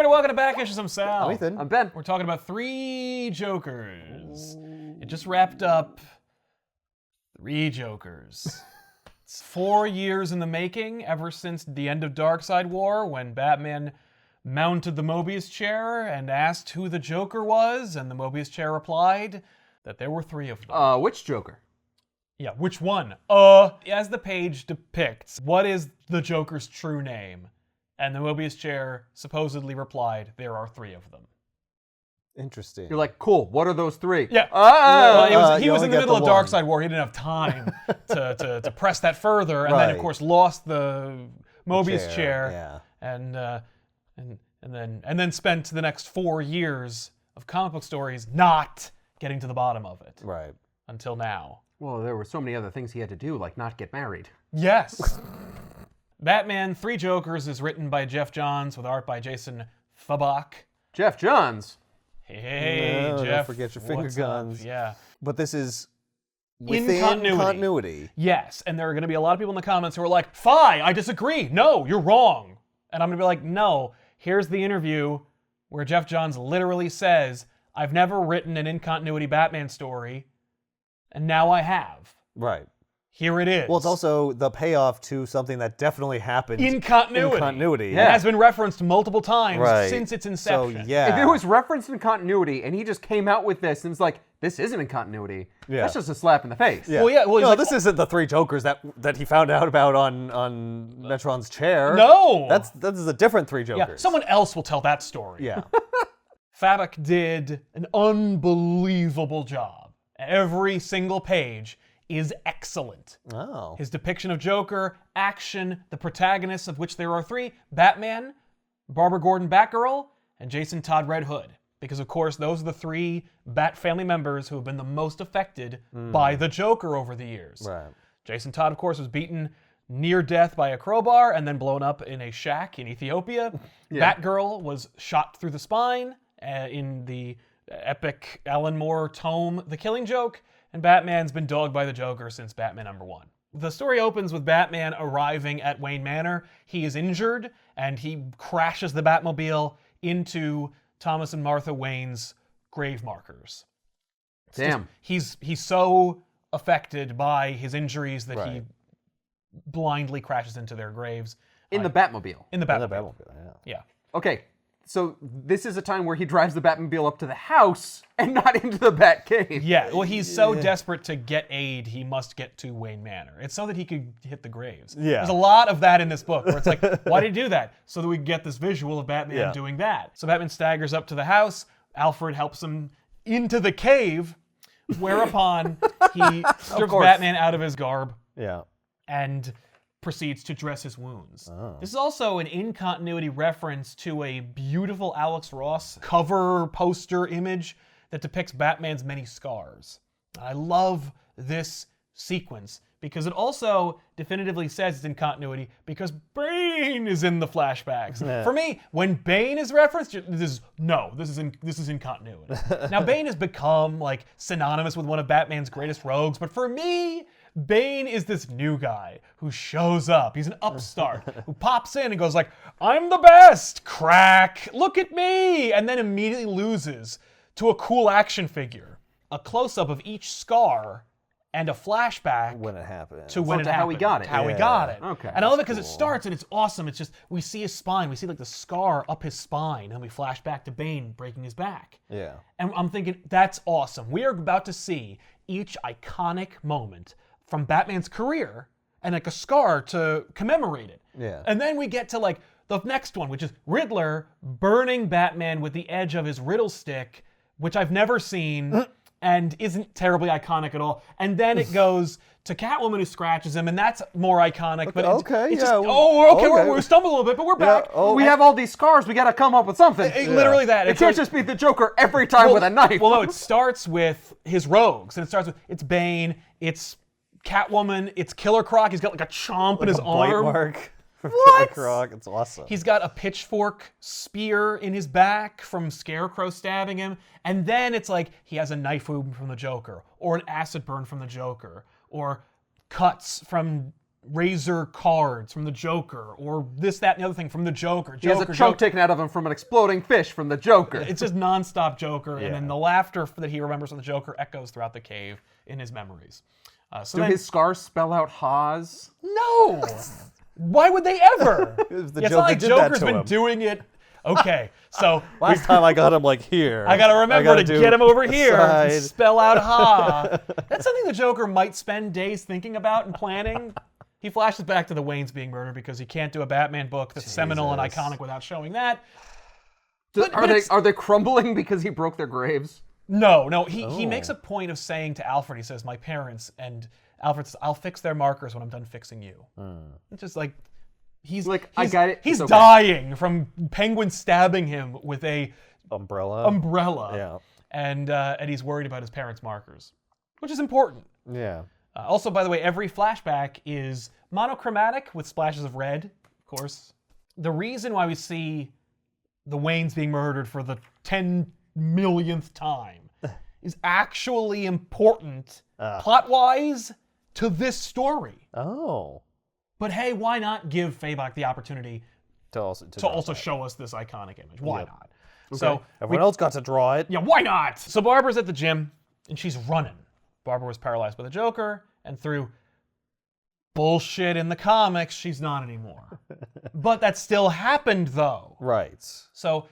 everybody. Welcome to Back Issues. I'm Sal. I'm Ethan. I'm Ben. We're talking about 3 Jokers. It just wrapped up 3 Jokers. It's 4 years in the making, ever since the end of Darkseid War, when Batman mounted the Mobius chair and asked who the Joker was, and the Mobius chair replied that there were 3 of them. Which Joker? Yeah, which one? As the page depicts, what is the Joker's true name? And the Mobius chair supposedly replied, there are 3 of them. Interesting. You're like, cool, what are those 3? Yeah. Oh! He was in the middle of one. Darkseid War. He didn't have time to press that further, and then of course lost the Mobius chair. Yeah. And then spent the next 4 years of comic book stories not getting to the bottom of it. Right. Until now. Well, there were so many other things he had to do, like not get married. Yes. Batman 3 Jokers is written by Jeff Johns with art by Jason Fabok. Jeff Johns. Hey, No, Jeff. don't forget your finger what's guns. up? Yeah. But this is In within continuity. Yes, and there are going to be a lot of people in the comments who are like, "Fi, I disagree. No, you're wrong." And I'm going to be like, "No, here's the interview where Jeff Johns literally says, I've never written an in-continuity Batman story, and now I have. Right. Here it is." Well, it's also the payoff to something that definitely happened in continuity. In continuity, It yeah. has been referenced multiple times Right. since its So, inception. yeah. If it was referenced in continuity and he just came out with this and was like, this isn't in continuity, Yeah. that's just a slap in the face. Yeah. Well, yeah, well, he's no, like, this isn't the 3 Jokers that he found out about on Metron's chair. No! That is a different 3 Jokers. Yeah, someone else will tell that story. Yeah. Fabok did an unbelievable job. Every single page is excellent. Oh. His depiction of Joker, action, the protagonists, of which there are 3, Batman, Barbara Gordon Batgirl, and Jason Todd Red Hood. Because, of course, those are the 3 Bat family members who have been the most affected by the Joker over the years. Right. Jason Todd, of course, was beaten near death by a crowbar and then blown up in a shack in Ethiopia. Batgirl was shot through the spine in the epic Alan Moore tome, The Killing Joke. And Batman's been dogged by the Joker since Batman #1. The story opens with Batman arriving at Wayne Manor. He is injured, and he crashes the Batmobile into Thomas and Martha Wayne's grave markers. Damn. He's so affected by his injuries that he Right. blindly crashes into their graves. In the Batmobile. In the The Batmobile. Batmobile, yeah. Yeah. Okay, so this is a time where he drives the Batmobile up to the house and not into the Batcave. Yeah, well, he's so desperate to get aid, he must get to Wayne Manor. It's so that he could hit the graves. Yeah. There's a lot of that in this book, where it's like, why did he do that? So that we get this visual of Batman doing that. So Batman staggers up to the house, Alfred helps him into the cave, whereupon he strips Batman out of his garb Yeah. and proceeds to dress his wounds. Oh. This is also an in-continuity reference to a beautiful Alex Ross cover poster image that depicts Batman's many scars. I love this sequence because it also definitively says it's in continuity because Bane is in the flashbacks. Yeah. For me, when Bane is referenced, this is in continuity. Now Bane has become like synonymous with one of Batman's greatest rogues, but for me, Bane is this new guy who shows up. He's an upstart who pops in and goes like, "I'm the best, crack, look at me," and then immediately loses to a cool action figure. A close-up of each scar and a flashback When it happened. to when Oh, it to how he happened, got it. How he Yeah. got it. Okay, And I love it that's because it cool. starts and it's awesome. It's just, we see his spine, we see like the scar up his spine, and we flash back to Bane breaking his back. Yeah. And I'm thinking, that's awesome. We are about to see each iconic moment from Batman's career and like a scar to commemorate it. Yeah. And then we get to like the next one, which is Riddler burning Batman with the edge of his riddle stick, which I've never seen and isn't terribly iconic at all. And then it goes to Catwoman who scratches him, and that's more iconic. But Okay, it's yeah, just, well, okay, okay. we stumbled a little bit, but we're back. oh, We have all these scars, we gotta come up with something. Literally that. It It's can't like- just be the Joker every time with a knife. Well, no, it starts with his rogues, and it starts with, it's Bane, it's Catwoman, it's Killer Croc. He's got like a chomp in his Bite arm. mark from What? Killer Croc. It's awesome. He's got a pitchfork spear in his back from Scarecrow stabbing him. And then it's like he has a knife wound from the Joker, or an acid burn from the Joker, or cuts from razor cards from the Joker, or this, that, and the other thing from the Joker. He has a chunk taken out of him from an exploding fish from the Joker. It's just nonstop Joker, and then the laughter that he remembers from the Joker echoes throughout the cave in his memories. Do his scars spell out Haas? No! Why would they ever? The It's not like did that Joker's to been him. doing it. Okay, so Last time I got him like here. I gotta remember to get him over here and side. spell out ha. That's something the Joker might spend days thinking about and planning. He flashes back to the Waynes being murdered because he can't do a Batman book that's seminal and iconic without showing that. Are they crumbling because he broke their graves? No. He makes a point of saying to Alfred, he says, "My parents," and Alfred says, "I'll fix their markers when I'm done fixing you." It's just like he's I got it. He's It's okay. dying from Penguin stabbing him with a umbrella. umbrella. Yeah. And he's worried about his parents' markers, which is important. Yeah. Also, by the way, every flashback is monochromatic with splashes of red, of course. The reason why we see the Waynes being murdered for the 10 millionth time is actually important, plot-wise, to this story. Oh. But hey, why not give Fabok the opportunity To also show us this iconic image? Why Yep. not? Okay. So Everyone else got to draw it. yeah, why not? So Barbara's at the gym, and she's running. Barbara was paralyzed by the Joker, and through bullshit in the comics, she's not anymore. But that still happened, though. Right. So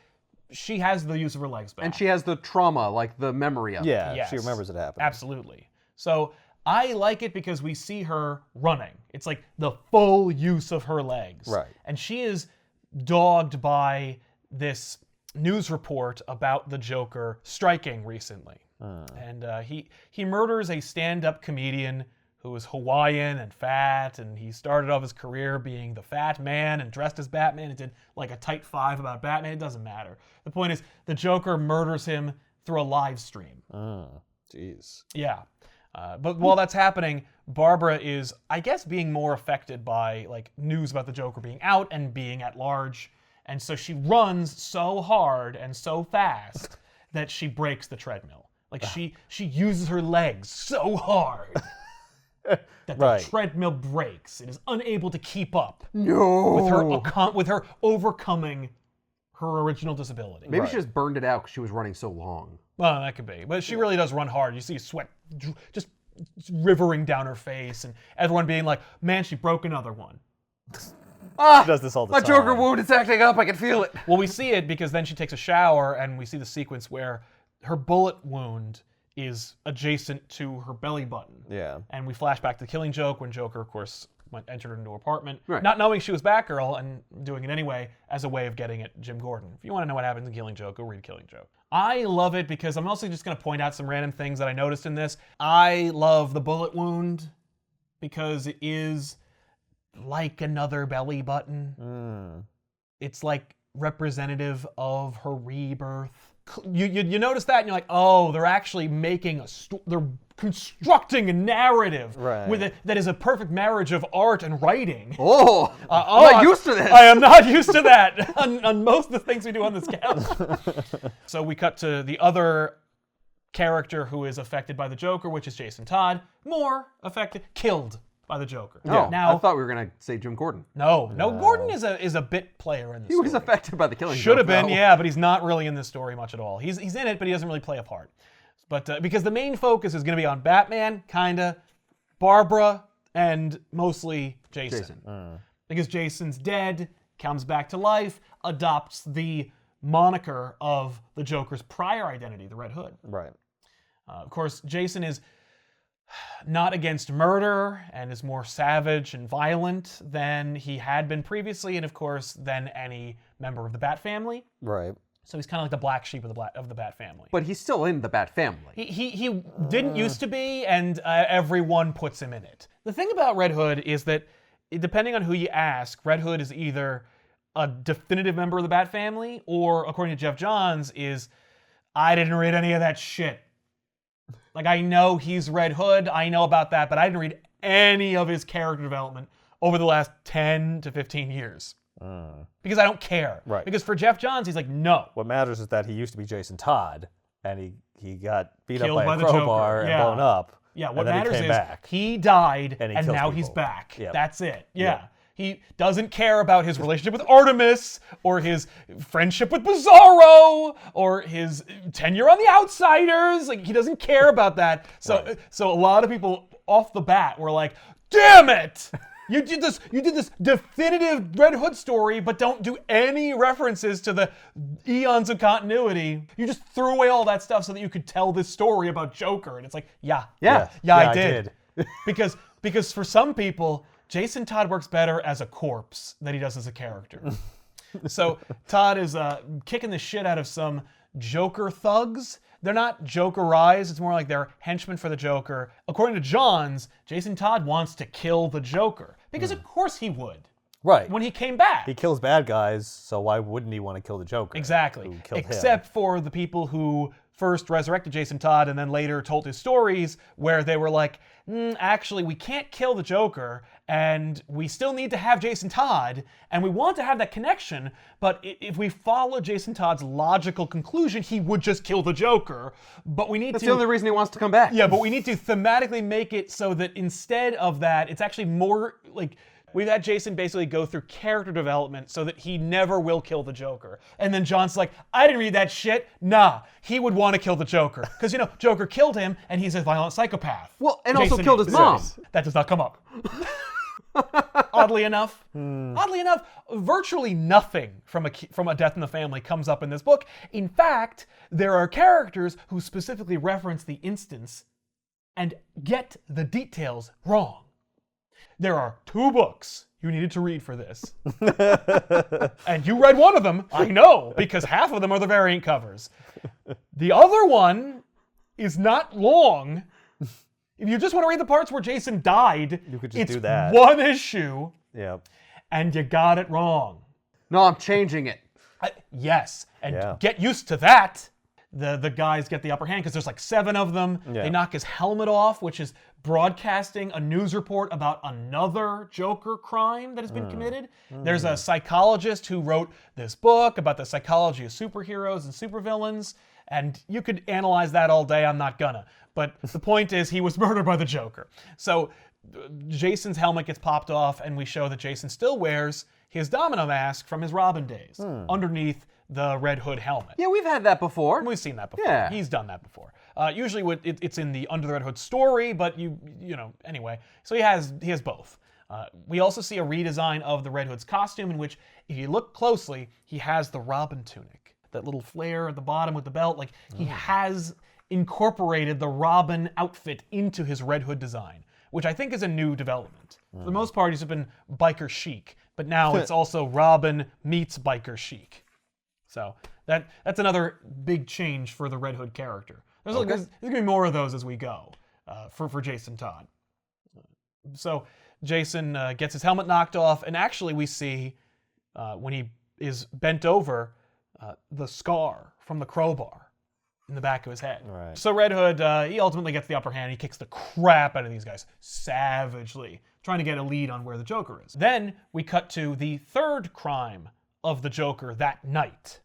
she has the use of her legs back. And she has the trauma, like the memory of it. Yeah, Yes. she remembers it happening. Absolutely. So I like it because we see her running. It's like the full use of her legs. Right. And she is dogged by this news report about the Joker striking recently. And he murders a stand-up comedian who was Hawaiian and fat, and he started off his career being the fat man and dressed as Batman and did like a tight 5 about Batman. It doesn't matter. The point is, the Joker murders him through a live stream. Jeez. Yeah. But while that's happening, Barbara is, I guess, being more affected by like news about the Joker being out and being at large. And so she runs so hard and so fast that she breaks the treadmill. Like she uses her legs so hard that the treadmill breaks. It is unable to keep up with her overcoming her original disability. Maybe she just burned it out because she was running so long. Well, that could be. But she really does run hard. You see sweat just rivering down her face, and everyone being like, man, she broke another one. She does this all the My time. Joker wound is acting up. I can feel it. Well, we see it because then she takes a shower, and we see the sequence where her bullet wound is adjacent to her belly button. Yeah. And we flash back to the Killing Joke when Joker, of course, entered her into her apartment, Right. not knowing she was Batgirl and doing it anyway as a way of getting at Jim Gordon. If you want to know what happens in Killing Joke, go read Killing Joke. I love it because I'm also just going to point out some random things that I noticed in this. I love the bullet wound because it is like another belly button. It's like representative of her rebirth. You notice that and you're like, oh, they're actually making they're constructing a narrative with it that is a perfect marriage of art and writing. I'm not used to this. I am not used to that on most of the things we do on this cast. So we cut to the other character who is affected by the Joker, which is Jason Todd, more affected, killed by the Joker. Oh, Now, I thought we were going to say Jim Gordon. no, Gordon is a bit player in this He was affected by the Killing Joke. Should have been, though. yeah, but he's not really in this story much at all. He's in it, but he doesn't really play a part. But because the main focus is going to be on Batman, kinda, Barbara, and mostly Jason. Because Jason's dead, comes back to life, adopts the moniker of the Joker's prior identity, the Red Hood. Right. Of course, Jason is not against murder and is more savage and violent than he had been previously, and of course, than any member of the Bat family. Right. So he's kind of like the black sheep of the Bat family. But he's still in the Bat family. He didn't used to be, and everyone puts him in it. The thing about Red Hood is that, depending on who you ask, Red Hood is either a definitive member of the Bat family, or, according to Jeff Johns, is, I didn't read any of that shit. Like, I know he's Red Hood, I know about that, but I didn't read any of his character development over the last 10 to 15 years. Because I don't care. Right. Because for Jeff Johns, he's like, no. What matters is that he used to be Jason Todd, and he got beat Killed up by by a the crowbar Joker, and yeah. blown up. Yeah, what And then he matters came is back. he died And he and kills now he's people. back. Yep. That's it. Yeah. Yep. He doesn't care about his relationship with Artemis or his friendship with Bizarro or his tenure on The Outsiders. Like, he doesn't care about that. So so a lot of people off the bat were like, damn it! You did this definitive Red Hood story, but don't do any references to the eons of continuity. You just threw away all that stuff so that you could tell this story about Joker. And it's like, yeah, I did. because for some people, Jason Todd works better as a corpse than he does as a character. So Todd is kicking the shit out of some Joker thugs. They're not Jokerized, it's more like they're henchmen for the Joker. According to Johns, Jason Todd wants to kill the Joker. Because of course he would. Right. When he came back. He kills bad guys, so why wouldn't he want to kill the Joker? Exactly. Who killed Except him? for the people who first resurrected Jason Todd and then later told his stories where they were like, actually, we can't kill the Joker and we still need to have Jason Todd and we want to have that connection, but if we follow Jason Todd's logical conclusion, he would just kill the Joker, but we need That's the only reason he wants to come back. Yeah, but we need to thematically make it so that instead of that, it's actually more like we've had Jason basically go through character development so that he never will kill the Joker. And then John's like, I didn't read that shit. Nah, he would want to kill the Joker. Because, you know, Joker killed him and he's a violent psychopath. Well, and Jason also killed his is. mom. That does not come up. Oddly enough, virtually nothing from a death in the family comes up in this book. In fact, there are characters who specifically reference the instance and get the details wrong. There are 2 books you needed to read for this. And you read one of them, I know, because half of them are the variant covers. The other one is not long. If you just want to read the parts where Jason died, You could just it's do that. 1 issue, Yep. and you got it wrong. No, I'm changing it. Yes, and Yeah. get used to that. The guys get the upper hand because there's like 7 of them. Yeah. They knock his helmet off, which is broadcasting a news report about another Joker crime that has been committed. There's a psychologist who wrote this book about the psychology of superheroes and supervillains, and you could analyze that all day. I'm not gonna. But the point is, he was murdered by the Joker. So Jason's helmet gets popped off, and we show that Jason still wears his domino mask from his Robin days underneath the Red Hood helmet. Yeah, we've had that before. We've seen that before. Yeah. He's done that before. Usually it's in the Under the Red Hood story, but you know, anyway. So he has both. We also see a redesign of the Red Hood's costume in which, if you look closely, he has the Robin tunic. That little flare at the bottom with the belt. Like, he has incorporated the Robin outfit into his Red Hood design, which I think is a new development. For the most part, he's been biker chic, but now it's also Robin meets biker chic. So that's another big change for the Red Hood character. There's going to be more of those as we go for Jason Todd. So Jason gets his helmet knocked off, and actually we see when he is bent over the scar from the crowbar in the back of his head. Right. So Red Hood, he ultimately gets the upper hand. He kicks the crap out of these guys savagely, trying to get a lead on where the Joker is. Then we cut to the 3rd crime of the Joker that night,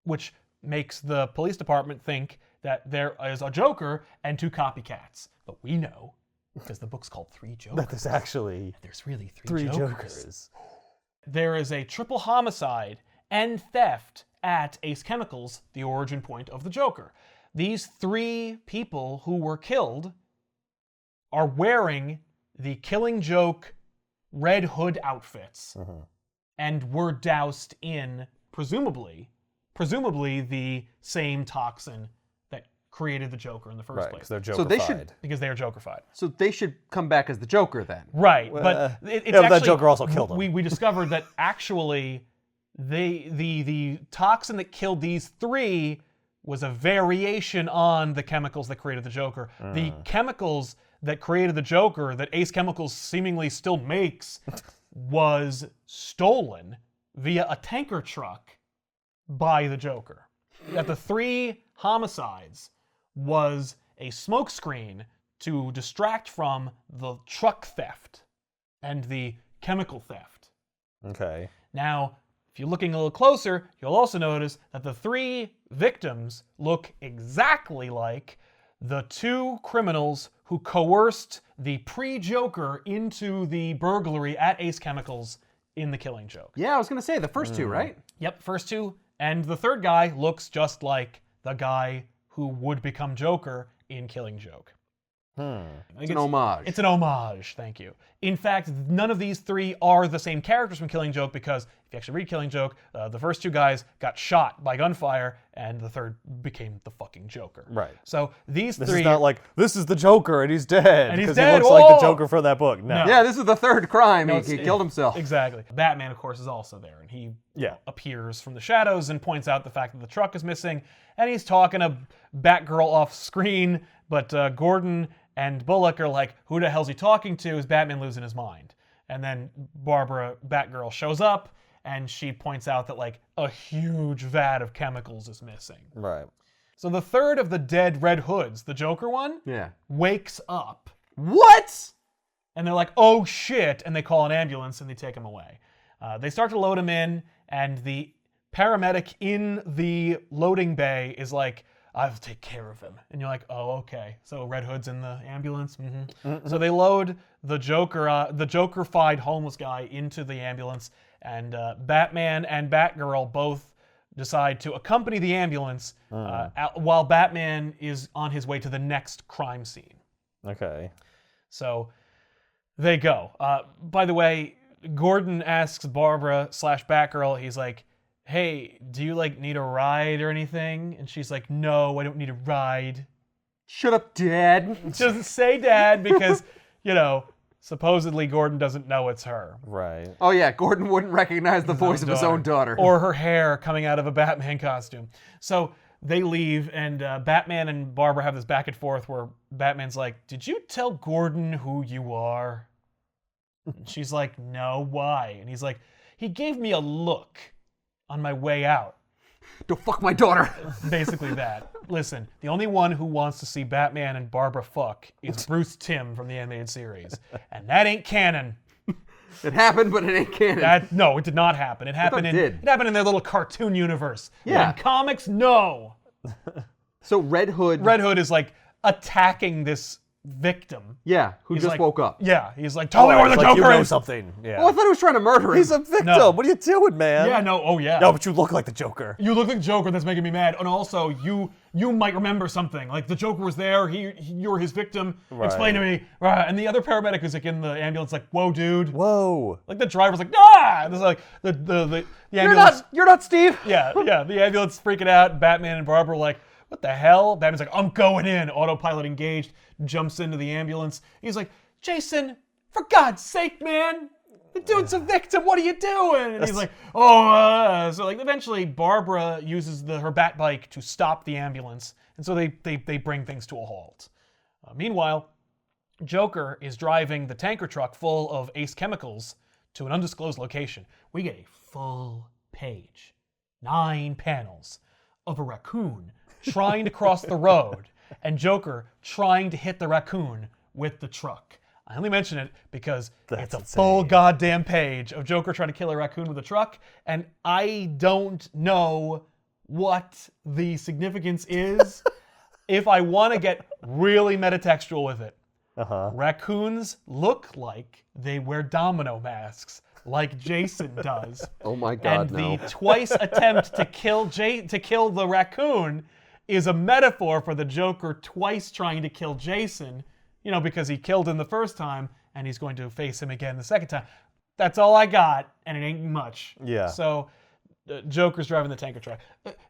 which makes the police department think that there is a Joker and 2 copycats. But we know, because the book's called 3 Jokers. That there's actually There's really 3 Jokers. Jokers. There is a triple homicide and theft at Ace Chemicals, the origin point of the Joker. These 3 people who were killed are wearing the Killing Joke Red Hood outfits and were doused in, presumably the same toxin that created the Joker in the first Right, place. because they're Jokerfied. So they should- Because they are Jokerfied. So they should come back as the Joker then. Right, but it's yeah, but that actually, Joker also killed him. We discovered that actually the toxin that killed these 3 was a variation on the chemicals that created the Joker. The chemicals that created the Joker, that Ace Chemicals seemingly still makes, was stolen via a tanker truck by the Joker. That the 3 homicides was a smokescreen to distract from the truck theft and the chemical theft. Okay. Now, if you're looking a little closer, you'll also notice that the 3 victims look exactly like the two criminals who coerced the pre-Joker into the burglary at Ace Chemicals in The Killing Joke. Yeah, I was gonna say the first two, right? Yep, first two. And the third guy looks just like the guy who would become Joker in Killing Joke. It's an homage. It's an homage, thank you. In fact, none of these three are the same characters from Killing Joke because if you actually read Killing Joke, the first two guys got shot by gunfire and the third became the fucking Joker. Right. So these This three... is not like, this is the Joker and he's dead. And he's because dead, he looks like whoa! the Joker from that book. No. Yeah, this is the third crime. No, he killed himself. Exactly. Batman, of course, is also there, and he Yeah. appears from the shadows and points out the fact that the truck is missing, and he's talking to Batgirl off screen, but Gordon and Bullock are like, who the hell's he talking to? Is Batman losing his mind? And then Barbara, Batgirl, shows up, and she points out that, like, a huge vat of chemicals is missing. Right. So the third of the dead Red Hoods, the Joker one, Yeah. wakes up. What? And they're like, oh shit, and they call an ambulance and they take him away. They start to load him in, and the paramedic in the loading bay is like, I'll take care of him. And you're like, oh, okay. So Red Hood's in the ambulance? So they load the Joker-fied homeless guy into the ambulance, and Batman and Batgirl both decide to accompany the ambulance while Batman is on his way to the next crime scene. Okay. So they go. By the way, Gordon asks Barbara / Batgirl, he's like, hey, do you like need a ride or anything? And she's like, no, I don't need a ride. Shut up, Dad. She doesn't say dad because, you know, supposedly Gordon doesn't know it's her. Right. Oh yeah, Gordon wouldn't recognize the voice of his own daughter. Or her hair coming out of a Batman costume. So they leave, and Batman and Barbara have this back and forth where Batman's like, did you tell Gordon who you are? And she's like, no, why? And he's like, he gave me a look on my way out. Don't fuck my daughter. Basically that. Listen, the only one who wants to see Batman and Barbara fuck is Bruce Timm from the animated series. And that ain't canon. It happened, but it ain't canon. No, it did not happen. It happened in did. it happened in their little cartoon universe. Yeah. In comics, no. So Red Hood. Red Hood is like attacking this victim. Yeah, who He's just like- woke up. Yeah, he's like, tell me where the It's like you Joker know is. something. Yeah. Oh, I thought he was trying to murder him. He's a victim. No. What are you doing, man? Yeah, no, oh yeah. No, but you look like the Joker. You look like Joker, that's making me mad. And also, you might remember something. Like, the Joker was there, you were his victim. Right. Explain to me. And the other paramedic who's like in the ambulance like, whoa, dude. Whoa. Like, the driver's like, ah! And it's like, the ambulance. You're not Steve. Yeah, the ambulance freaking out. Batman and Barbara are like, what the hell? Batman's like, I'm going in. Autopilot engaged, jumps into the ambulance. He's like, Jason, for God's sake, man. The dude's a victim. What are you doing? And he's like, oh. So like eventually Barbara uses her bat bike to stop the ambulance. And so they bring things to a halt. Meanwhile, Joker is driving the tanker truck full of Ace Chemicals to an undisclosed location. We get a full page, 9 panels of a raccoon trying to cross the road and Joker trying to hit the raccoon with the truck. I only mention it because it's a full goddamn page of Joker trying to kill a raccoon with a truck, and I don't know what the significance is. If I want to get really metatextual with it, raccoons look like they wear domino masks, like Jason does. Oh my God, and no. the twice attempt to kill the raccoon is a metaphor for the Joker twice trying to kill Jason, you know, because he killed him the first time and he's going to face him again the second time. That's all I got, and it ain't much. Yeah. So Joker's driving the tanker truck.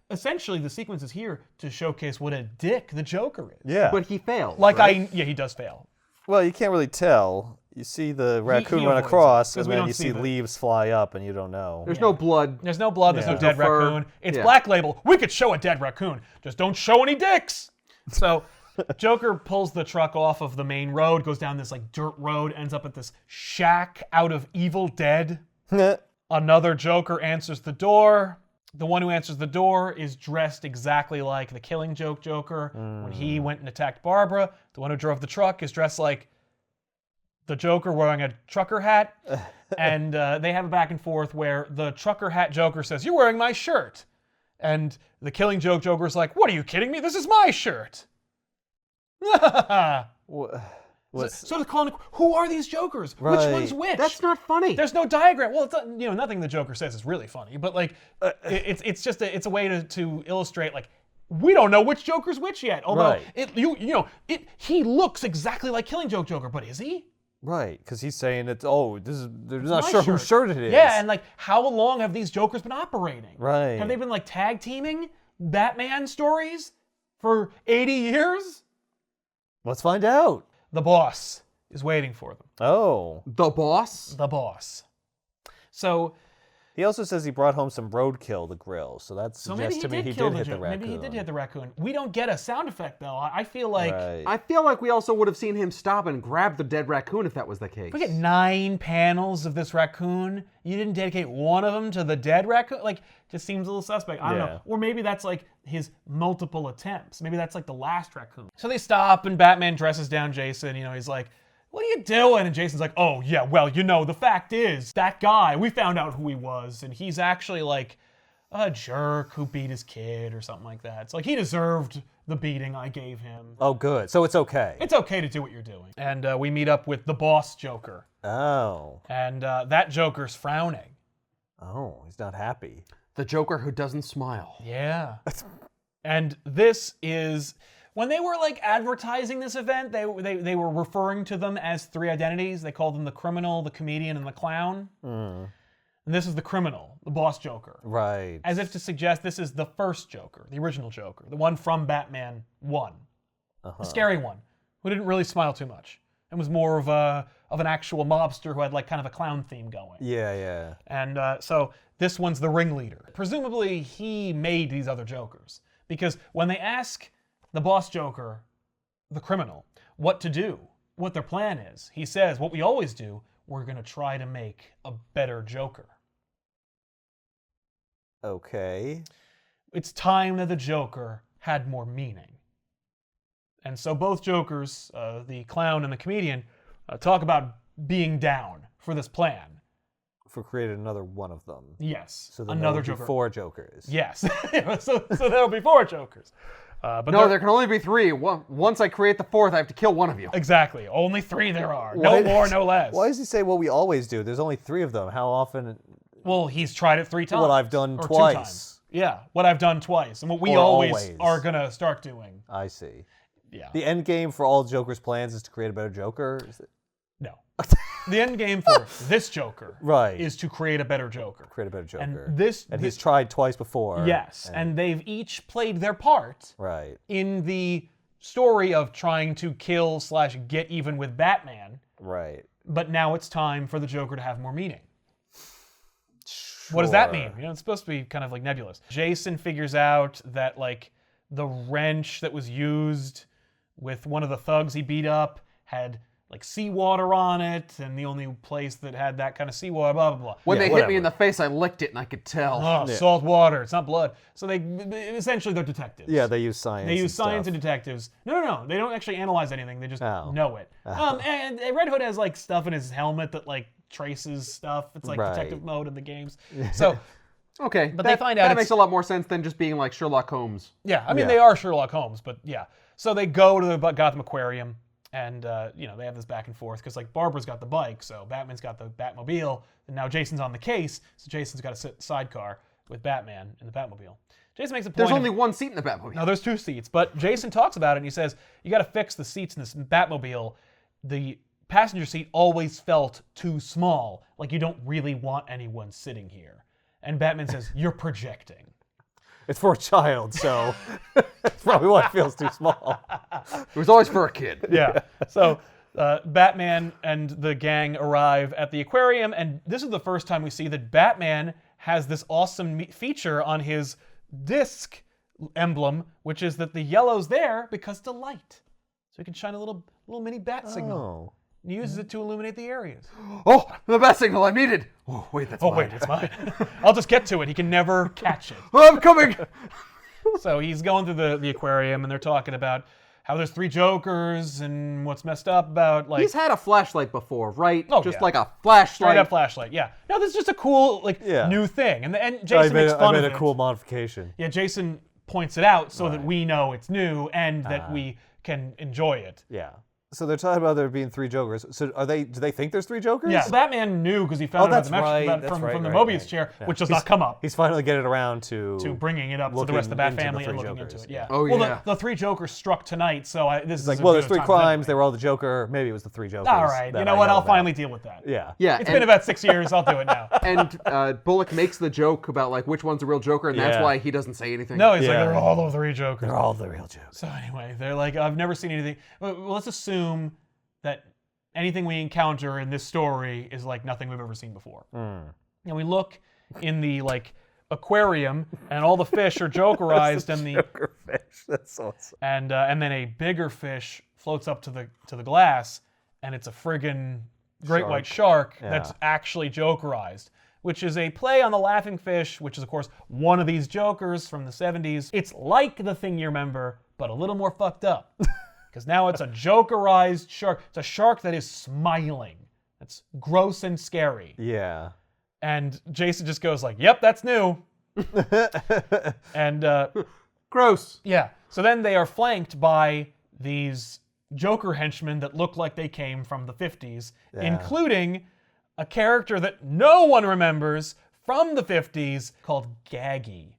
Essentially, the sequence is here to showcase what a dick the Joker is. Yeah. But he failed. Like he does fail. Well, you can't really tell. You see the raccoon he run avoids across, it, 'cause and we then don't you see see the- leaves fly up, and you don't know. There's no blood. There's no blood, there's no dead No fur. raccoon. It's Yeah. Black Label. We could show a dead raccoon. Just don't show any dicks. So Joker pulls the truck off of the main road, goes down this like dirt road, ends up at this shack out of Evil Dead. Another Joker answers the door. The one who answers the door is dressed exactly like the Killing Joke Joker when he went and attacked Barbara. The one who drove the truck is dressed like the Joker wearing a trucker hat. And they have a back and forth where the trucker hat Joker says, "You're wearing my shirt." And the Killing Joke Joker's like, "What, are you kidding me? This is my shirt." So they're calling, who are these Jokers? Right. Which one's which? That's not funny. There's no diagram. Well, it's not, nothing the Joker says is really funny, but like, it's just a way to illustrate like, we don't know which Joker's which yet. Although he looks exactly like Killing Joke Joker, but is he? Right, because he's saying they're not My sure whose shirt it is. Yeah, and like, how long have these Jokers been operating? Right. Have they been like tag teaming Batman stories for 80 years? Let's find out. The boss is waiting for them. Oh. The boss? The boss. So He also says he brought home some roadkill to grill, so that maybe suggests to me he kill did hit the Joker. raccoon. Maybe he did hit the raccoon. We don't get a sound effect though. I feel like Right. I feel like we also would have seen him stop and grab the dead raccoon if that was the case. we get 9 panels of this raccoon. You didn't dedicate one of them to the dead raccoon? Like, just seems a little suspect. I don't know. Or maybe that's like his multiple attempts. Maybe that's like the last raccoon. So they stop and Batman dresses down Jason. He's like, what are you doing? And Jason's like, oh yeah, well, the fact is, that guy, we found out who he was, and he's actually like a jerk who beat his kid or something like that. It's like he deserved the beating I gave him. Oh, good. So it's okay. It's okay to do what you're doing. And we meet up with the boss Joker. Oh. And that Joker's frowning. Oh, he's not happy. The Joker who doesn't smile. Yeah. And this is, when they were like advertising this event, they were referring to them as 3 identities. They called them the criminal, the comedian, and the clown. And this is the criminal, the boss Joker. Right. As if to suggest this is the first Joker, the original Joker, the one from Batman 1. The scary one, who didn't really smile too much. And was more of an actual mobster who had like kind of a clown theme going. Yeah, yeah. And so this one's the ringleader. Presumably he made these other Jokers. Because when they ask the boss Joker, the criminal, what to do, what their plan is, he says, what we always do, we're going to try to make a better Joker. Okay. It's time that the Joker had more meaning. And so both Jokers, the clown and the comedian, talk about being down for this plan. For creating another one of them. Yes, So then another there would be Joker. 4 Jokers. Yes, so there'll be 4 Jokers. But No, there can only be 3. Once I create the 4th, I have to kill one of you. Exactly, only 3 there are. No more, no less. Why does he say what we always do? There's only 3 of them. How often? Well, he's tried it 3 times. What I've done or 2 twice. times. Yeah, what I've done twice. And what we Or always always. are going to start doing. I see. Yeah. The end game for all Joker's plans is to create a better Joker? No. The end game for this Joker Right. is to create a better Joker. Create a better Joker. And he's tried twice before. Yes, and they've each played their part Right. in the story of trying to kill / get even with Batman. Right. But now it's time for the Joker to have more meaning. What does that Sure. mean? It's supposed to be kind of like nebulous. Jason figures out that like the wrench that was used with one of the thugs he beat up had like seawater on it, and the only place that had that kind of seawater, blah, blah, blah. When Yeah, they hit whatever. me in the face, I licked it and I could tell. Oh, salt water. It's not blood. So they essentially they're detectives. Yeah, they use science. They use science and and detectives. No. They don't actually analyze anything. They just Oh. know it. And Red Hood has like stuff in his helmet that like traces stuff. It's like Right. detective mode in the games. So Okay, But that, they find out that it's- makes a lot more sense than just being like Sherlock Holmes. yeah, I mean Yeah. they are Sherlock Holmes, but yeah. So they go to the Gotham Aquarium, and they have this back and forth because like Barbara's got the bike, so Batman's got the Batmobile, and now Jason's on the case, so Jason's got to sit in the sidecar with Batman in the Batmobile. Jason makes a point. There's of- only one seat in the Batmobile. No, there's 2 seats, but Jason talks about it and he says, you got to fix the seats in this Batmobile. The passenger seat always felt too small, like you don't really want anyone sitting here. And Batman says, you're projecting. It's for a child, so it's probably why it feels too small. It was always for a kid. Yeah. So Batman and the gang arrive at the aquarium, and this is the first time we see that Batman has this awesome feature on his disc emblem, which is that the yellow's there because it's a light. So he can shine a little mini bat signal. Oh. And he uses it to illuminate the areas. Oh, the bat signal I needed. Oh, wait, that's Oh, mine. wait, it's mine. I'll just get to it. He can never catch it. I'm coming. So he's going through the aquarium, and they're talking about how there's 3 Jokers and what's messed up about, like, He's had a flashlight before, right? Oh, just yeah. like a flashlight. straight up flashlight. Yeah. No, this is just a cool, like, Yeah. new thing. And I Jason makes fun made of a it. cool modification. Yeah, Jason points it out so that we know it's new and that we can enjoy it. Yeah. So they're talking about there being 3 Jokers. So do they think there's 3 Jokers? Yeah, Batman knew because he found out that's about right, the that's from the right, Mobius right. chair, Yeah. which does not come up. He's finally getting around to Bringing it up to the rest of the Bat family and looking into it. Yeah. Oh, well, yeah. the 3 Jokers struck tonight, so this is like, as well, good there's a 3 time as crimes. anybody. They were all the Joker. Maybe it was the 3 Jokers. All right, you know what? I'll finally deal with that. Yeah. Yeah. It's been about 6 years. I'll do it now. And Bullock makes the joke about like which one's the real Joker, and that's Yeah. why he doesn't say anything. No, he's like, Yeah. they're all the 3 Jokers. They're all the real Jokers. So anyway, they're like, I've never seen anything. Well, let's assume that anything we encounter in this story is like nothing we've ever seen before. And we look in the like aquarium, and all the fish are Jokerized, and the Joker fish. That's awesome. and then a bigger fish floats up to the glass, and it's a friggin' great white shark that's actually Jokerized, which is a play on the laughing fish, which is of course one of these Jokers from the 70s. It's like the thing you remember, but a little more fucked up. Because now it's a Jokerized shark. It's a shark that is smiling. That's gross and scary. Yeah. And Jason just goes like, yep, that's new. And Gross. yeah, so then they are flanked by these Joker henchmen that look like they came from the 50s, including a character that no one remembers from the 50s called Gaggy.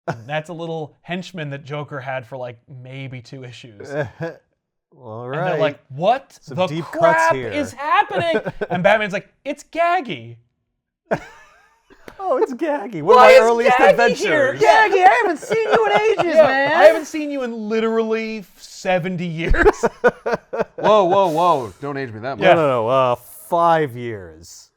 And that's a little henchman that Joker had for like maybe 2 issues. All And right. they're like, what Some the deep cuts crap here. is happening? And Batman's like, it's Gaggy. Oh, it's Gaggy. One of my earliest adventures. Gaggy, I haven't seen you in ages, man. I haven't seen you in literally 70 years. Whoa. Don't age me that much. No. 5 years.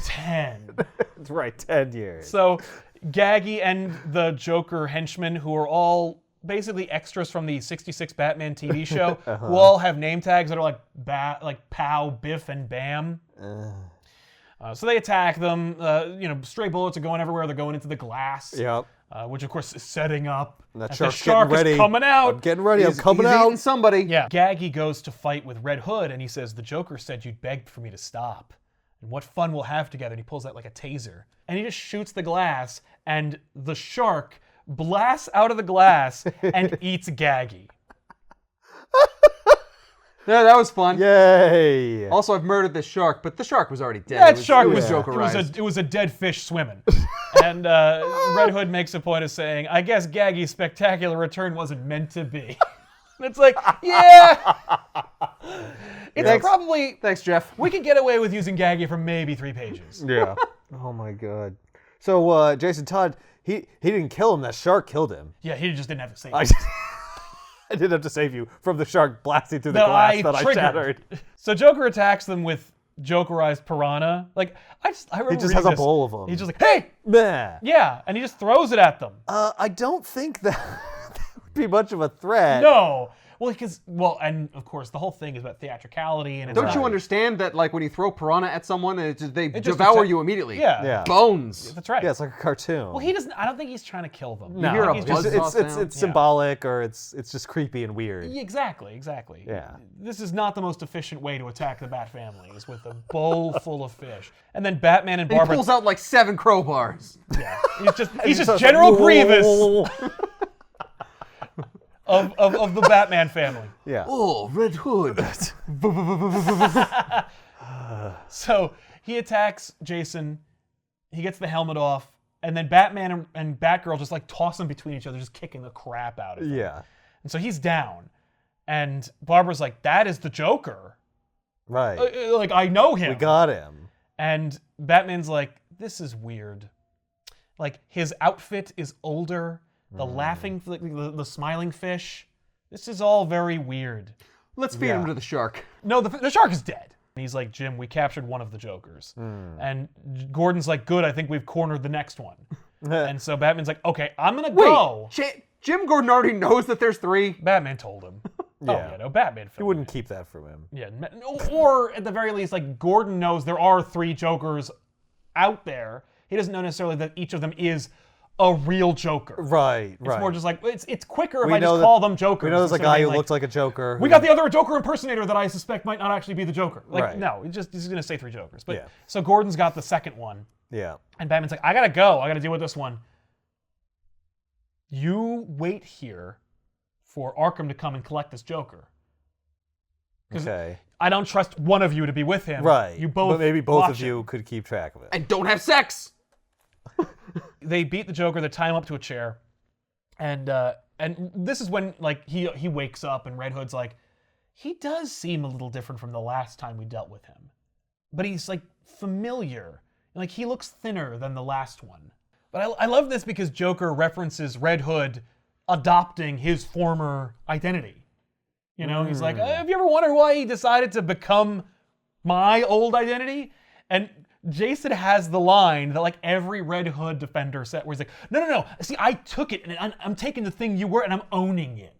10. That's right, 10 years. So Gaggy and the Joker henchmen, who are all basically extras from the 66 Batman TV show, who all have name tags that are like Pow, Biff, and Bam. So they attack them. Stray bullets are going everywhere. They're going into the glass. Yep. Which of course is setting up. And that the shark's shark getting ready. is coming out. I'm getting ready. He's I'm coming eating out. somebody. Yeah. Gaggy goes to fight with Red Hood, and he says, the Joker said you'd begged for me to stop. And what fun we'll have together. And he pulls out like a taser. And he just shoots the glass, and the shark blasts out of the glass and eats Gaggy. Yeah, that was fun. Yay. Also, I've murdered this shark, but the shark was already dead. That shark was was Jokerized. it was a dead fish swimming. And Red Hood makes a point of saying, I guess Gaggy's spectacular return wasn't meant to be. And it's like, yeah. It's probably... Thanks, Jeff. We could get away with using Gaggy for maybe 3 pages. Yeah. Oh my god. So Jason Todd, he didn't kill him. That shark killed him. Yeah, he just didn't have to say I it. I didn't have to save you from the shark blasting through the No, glass I that I triggered. shattered. So Joker attacks them with Jokerized piranha. Like, I remember He just reading has a this. bowl of them. He's just like, hey! Meh. Yeah, and he just throws it at them. I don't think that would be much of a threat. No. And of course, the whole thing is about theatricality. And it's Don't about- you understand that, like, when you throw piranha at someone, they just devour attack- you immediately? Yeah. Bones. That's right. Yeah, it's like a cartoon. Well, he doesn't. I don't think he's trying to kill them. no, I hear think a he's buzz just, saw sound? it's symbolic, or it's just creepy and weird. Exactly. Yeah. This is not the most efficient way to attack the Bat family, is with a bowl full of fish. And then Batman and He Barbara... pulls out like 7 crowbars. Yeah. He's just like, General "Whoa." Grievous of the Batman family. Yeah. Oh, Red Hood. So he attacks Jason. He gets the helmet off. And then Batman and Batgirl just like toss him between each other, just kicking the crap out of him. Yeah. And so he's down. And Barbara's like, that is the Joker. Right. Like, I know him. We got him. And Batman's like, this is weird. Like, his outfit is older. The laughing, the smiling fish. This is all very weird. Let's feed him to the shark. No, the shark is dead. And he's like, Jim, we captured one of the Jokers. And Gordon's like, good, I think we've cornered the next one. And so Batman's like, okay, I'm going to go. Jim Gordon already knows that there's 3. Batman told him. Oh, yeah, no, Batman You filmed wouldn't keep that from him. Yeah, or at the very least, like, Gordon knows there are 3 Jokers out there. He doesn't know necessarily that each of them is a real Joker. Right, It's more just like, it's quicker if We I know just that- call them Jokers. We know there's a instead of guy being who like, looks like a Joker. we got the other Joker impersonator that I suspect might not actually be the Joker. Like, Right. no, he's just going to say 3 Jokers. But Yeah. So Gordon's got the second one. Yeah. And Batman's like, I gotta go. I gotta deal with this one. You wait here for Arkham to come and collect this Joker. Okay. I don't trust one of you to be with him. Right. You both But maybe both of watch you him. could keep track of it. And don't have sex. They beat the Joker. They tie him up to a chair, and this is when like he wakes up, and Red Hood's like, he does seem a little different from the last time we dealt with him, but he's like familiar. Like he looks thinner than the last one. But I love this because Joker references Red Hood adopting his former identity. You know, he's like, have you ever wondered why he decided to become my old identity? And Jason has the line that like every Red Hood defender said, where he's like, no. See, I took it, and I'm taking the thing you were, and I'm owning it.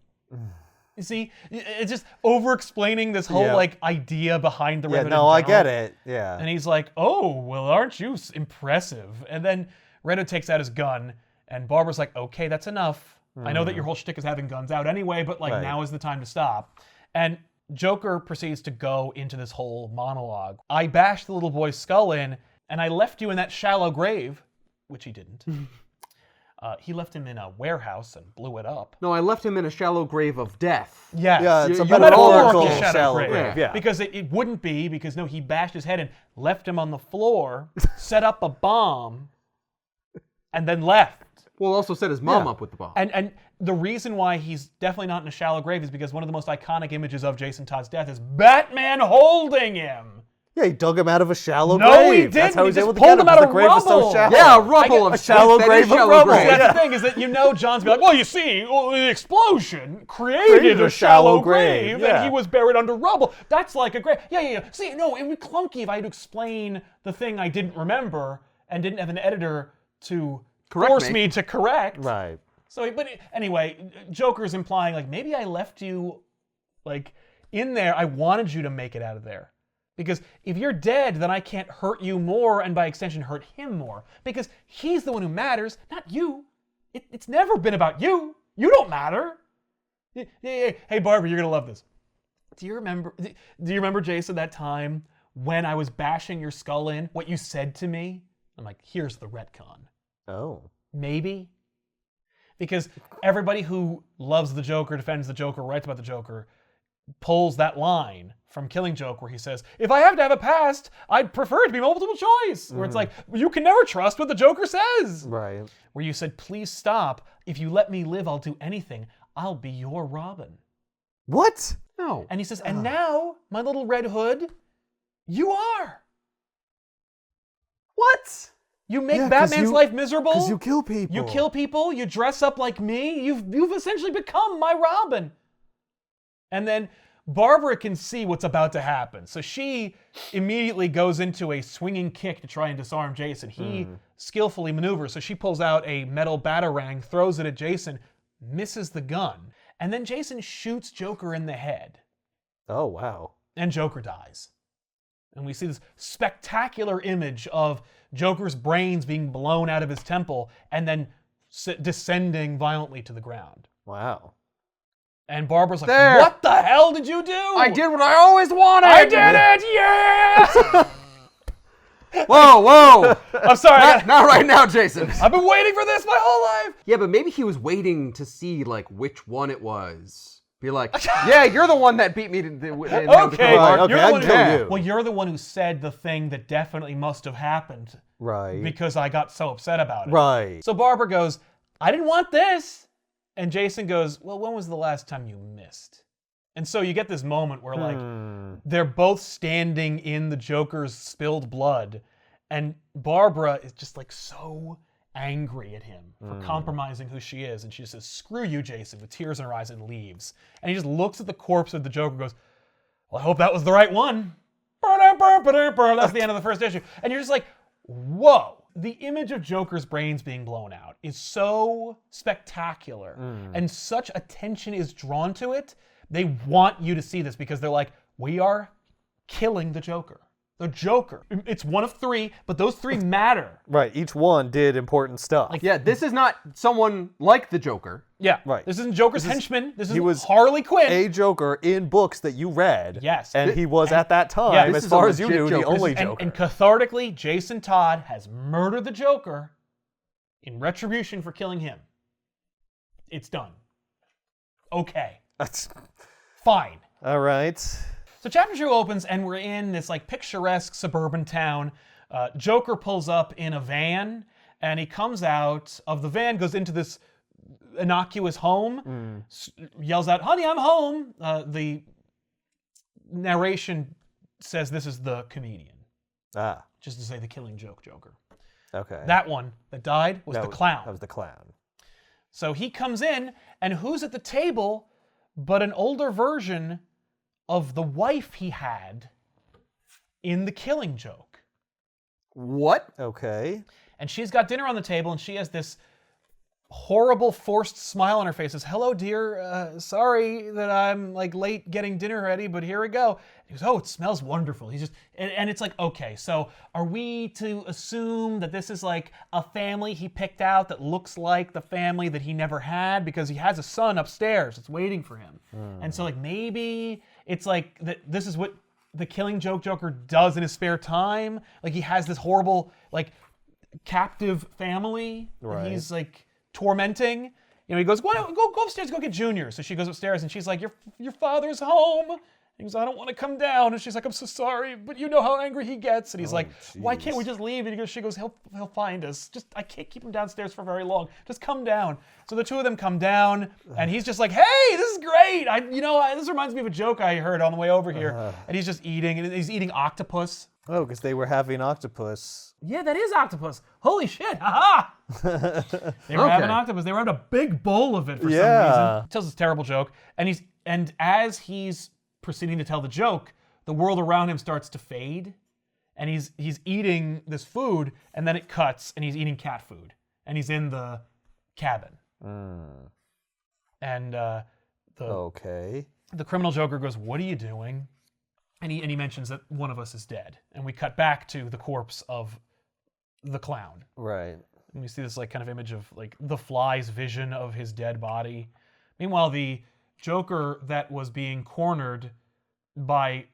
You see, it's just over-explaining this whole like idea behind the Red Hood. No, I get it. Yeah. And he's like, oh, well, aren't you impressive? And then Red Hood takes out his gun, and Barbara's like, okay, that's enough. I know that your whole shtick is having guns out anyway, but like now is the time to stop. And Joker proceeds to go into this whole monologue. I bashed the little boy's skull in, and I left you in that shallow grave, which he didn't. He left him in a warehouse and blew it up. No, I left him in a shallow grave of death. Yes. Yeah, it's a You metaphorical metaphorical shallow grave. grave. Yeah. Because it wouldn't be, because no, he bashed his head in, left him on the floor, set up a bomb, and then left. Well, also set his mom up with the bomb. And the reason why he's definitely not in a shallow grave is because one of the most iconic images of Jason Todd's death is Batman holding him. Yeah, he dug him out of a shallow No, grave. he didn't. That's how He he's just able to pulled get him him, out 'cause of the grave was so rubble. shallow. Yeah, rubble of a shallow that grave is of shallow rubble. grave. That's the thing, is that John's be like, well, you see, the explosion created a shallow grave, yeah. and he was buried under rubble. That's like a grave. Yeah. See, no, it would be clunky if I had to explain the thing I didn't remember and didn't have an editor to force me to correct. Right. So, but anyway, Joker's implying like maybe I left you like in there. I wanted you to make it out of there. Because if you're dead, then I can't hurt you more and by extension hurt him more. Because he's the one who matters, not you. It's never been about you. You don't matter. Hey, Barbara, you're going to love this. Do you remember, Jason, that time when I was bashing your skull in, what you said to me? I'm like, here's the retcon. Oh. Maybe. Because everybody who loves the Joker, defends the Joker, writes about the Joker, pulls that line from Killing Joke where he says, if I have to have a past, I'd prefer it to be multiple choice. Where it's like, you can never trust what the Joker says. Right. Where you said, please stop. If you let me live, I'll do anything. I'll be your Robin. What? No. And he says, and now, my little Red Hood, you are. What? You make Yeah, 'cause Batman's you- life miserable. Because you kill people. You kill people. You dress up like me. You've essentially become my Robin. And then Barbara can see what's about to happen. So she immediately goes into a swinging kick to try and disarm Jason. He skillfully maneuvers. So she pulls out a metal batarang, throws it at Jason, misses the gun. And then Jason shoots Joker in the head. Oh, wow. And Joker dies. And we see this spectacular image of Joker's brains being blown out of his temple and then descending violently to the ground. Wow. And Barbara's like, There. what the hell did you do? I did what I always wanted. I did it! Yeah! Whoa. I'm sorry. Not right now, Jason. I've been waiting for this my whole life. Yeah, but maybe he was waiting to see like which one it was. Be like, yeah, you're the one that beat me. Okay, Right, you're okay, the I one can who, kill you. Well, you're the one who said the thing that definitely must have happened Right. because I got so upset about it. Right. So Barbara goes, I didn't want this. And Jason goes, well, when was the last time you missed? And so you get this moment where like they're both standing in the Joker's spilled blood, and Barbara is just like so angry at him for compromising who she is, and she just says, screw you, Jason, with tears in her eyes, and leaves. And he just looks at the corpse of the Joker and goes, well, I hope that was the right one. That's the end of the first issue. And you're just like, whoa. The image of Joker's brains being blown out is so spectacular, and such attention is drawn to it. They want you to see this because they're like, we are killing the Joker. The Joker. It's one of three, but those three matter. Right. Each one did important stuff. Yeah, this is not someone like the Joker. Yeah. Right. This isn't Joker's henchman. This he is was Harley Quinn. a Joker in books that you read. Yes. And he was at that time, yeah, this as is far a as you legit knew, the Joker. only and, Joker. and cathartically, Jason Todd has murdered the Joker in retribution for killing him. It's done. okay. That's Fine. all right. So chapter 2 opens, and we're in this like picturesque suburban town. Joker pulls up in a van, and he comes out of the van, goes into this innocuous home, yells out, "Honey, I'm home." The narration says this is the comedian, just to say the Killing Joke Joker. Okay. That one that died was the clown. That was the clown. So he comes in, and who's at the table but an older version of the wife he had in the Killing Joke. What? Okay. And she's got dinner on the table, and she has this horrible forced smile on her face. Says, "Hello, dear. Sorry that I'm like late getting dinner ready, but here we go." And he goes, "Oh, it smells wonderful." He's just, and it's like, okay, so are we to assume that this is like a family he picked out that looks like the family that he never had, because he has a son upstairs that's waiting for him, and so like maybe it's like that. This is what the Killing Joke Joker does in his spare time. Like he has this horrible like captive family that he's like tormenting. You know, he goes, go upstairs, go get Junior. So she goes upstairs, and she's like, your father's home. He goes, "I don't want to come down." And she's like, "I'm so sorry, but you know how angry he gets." And he's like, "Why can't we just leave?" And she goes, he'll find us. Just, I can't keep him downstairs for very long. Just come down. So the two of them come down, and he's just like, "Hey, this is great. This reminds me of a joke I heard on the way over here." And he's just eating, and he's eating octopus. Oh, because they were having octopus. Yeah, that is octopus. Holy shit! Haha! They were having octopus. They were having a big bowl of it for some reason. He tells this terrible joke, and as he's proceeding to tell the joke, the world around him starts to fade, and he's eating this food, and then it cuts, and he's eating cat food, and he's in the cabin. And the criminal Joker goes, "What are you doing?" And he mentions that one of us is dead, and we cut back to the corpse of the clown. Right. And we see this like kind of image of like the Fly's vision of his dead body. Meanwhile, the Joker that was being cornered by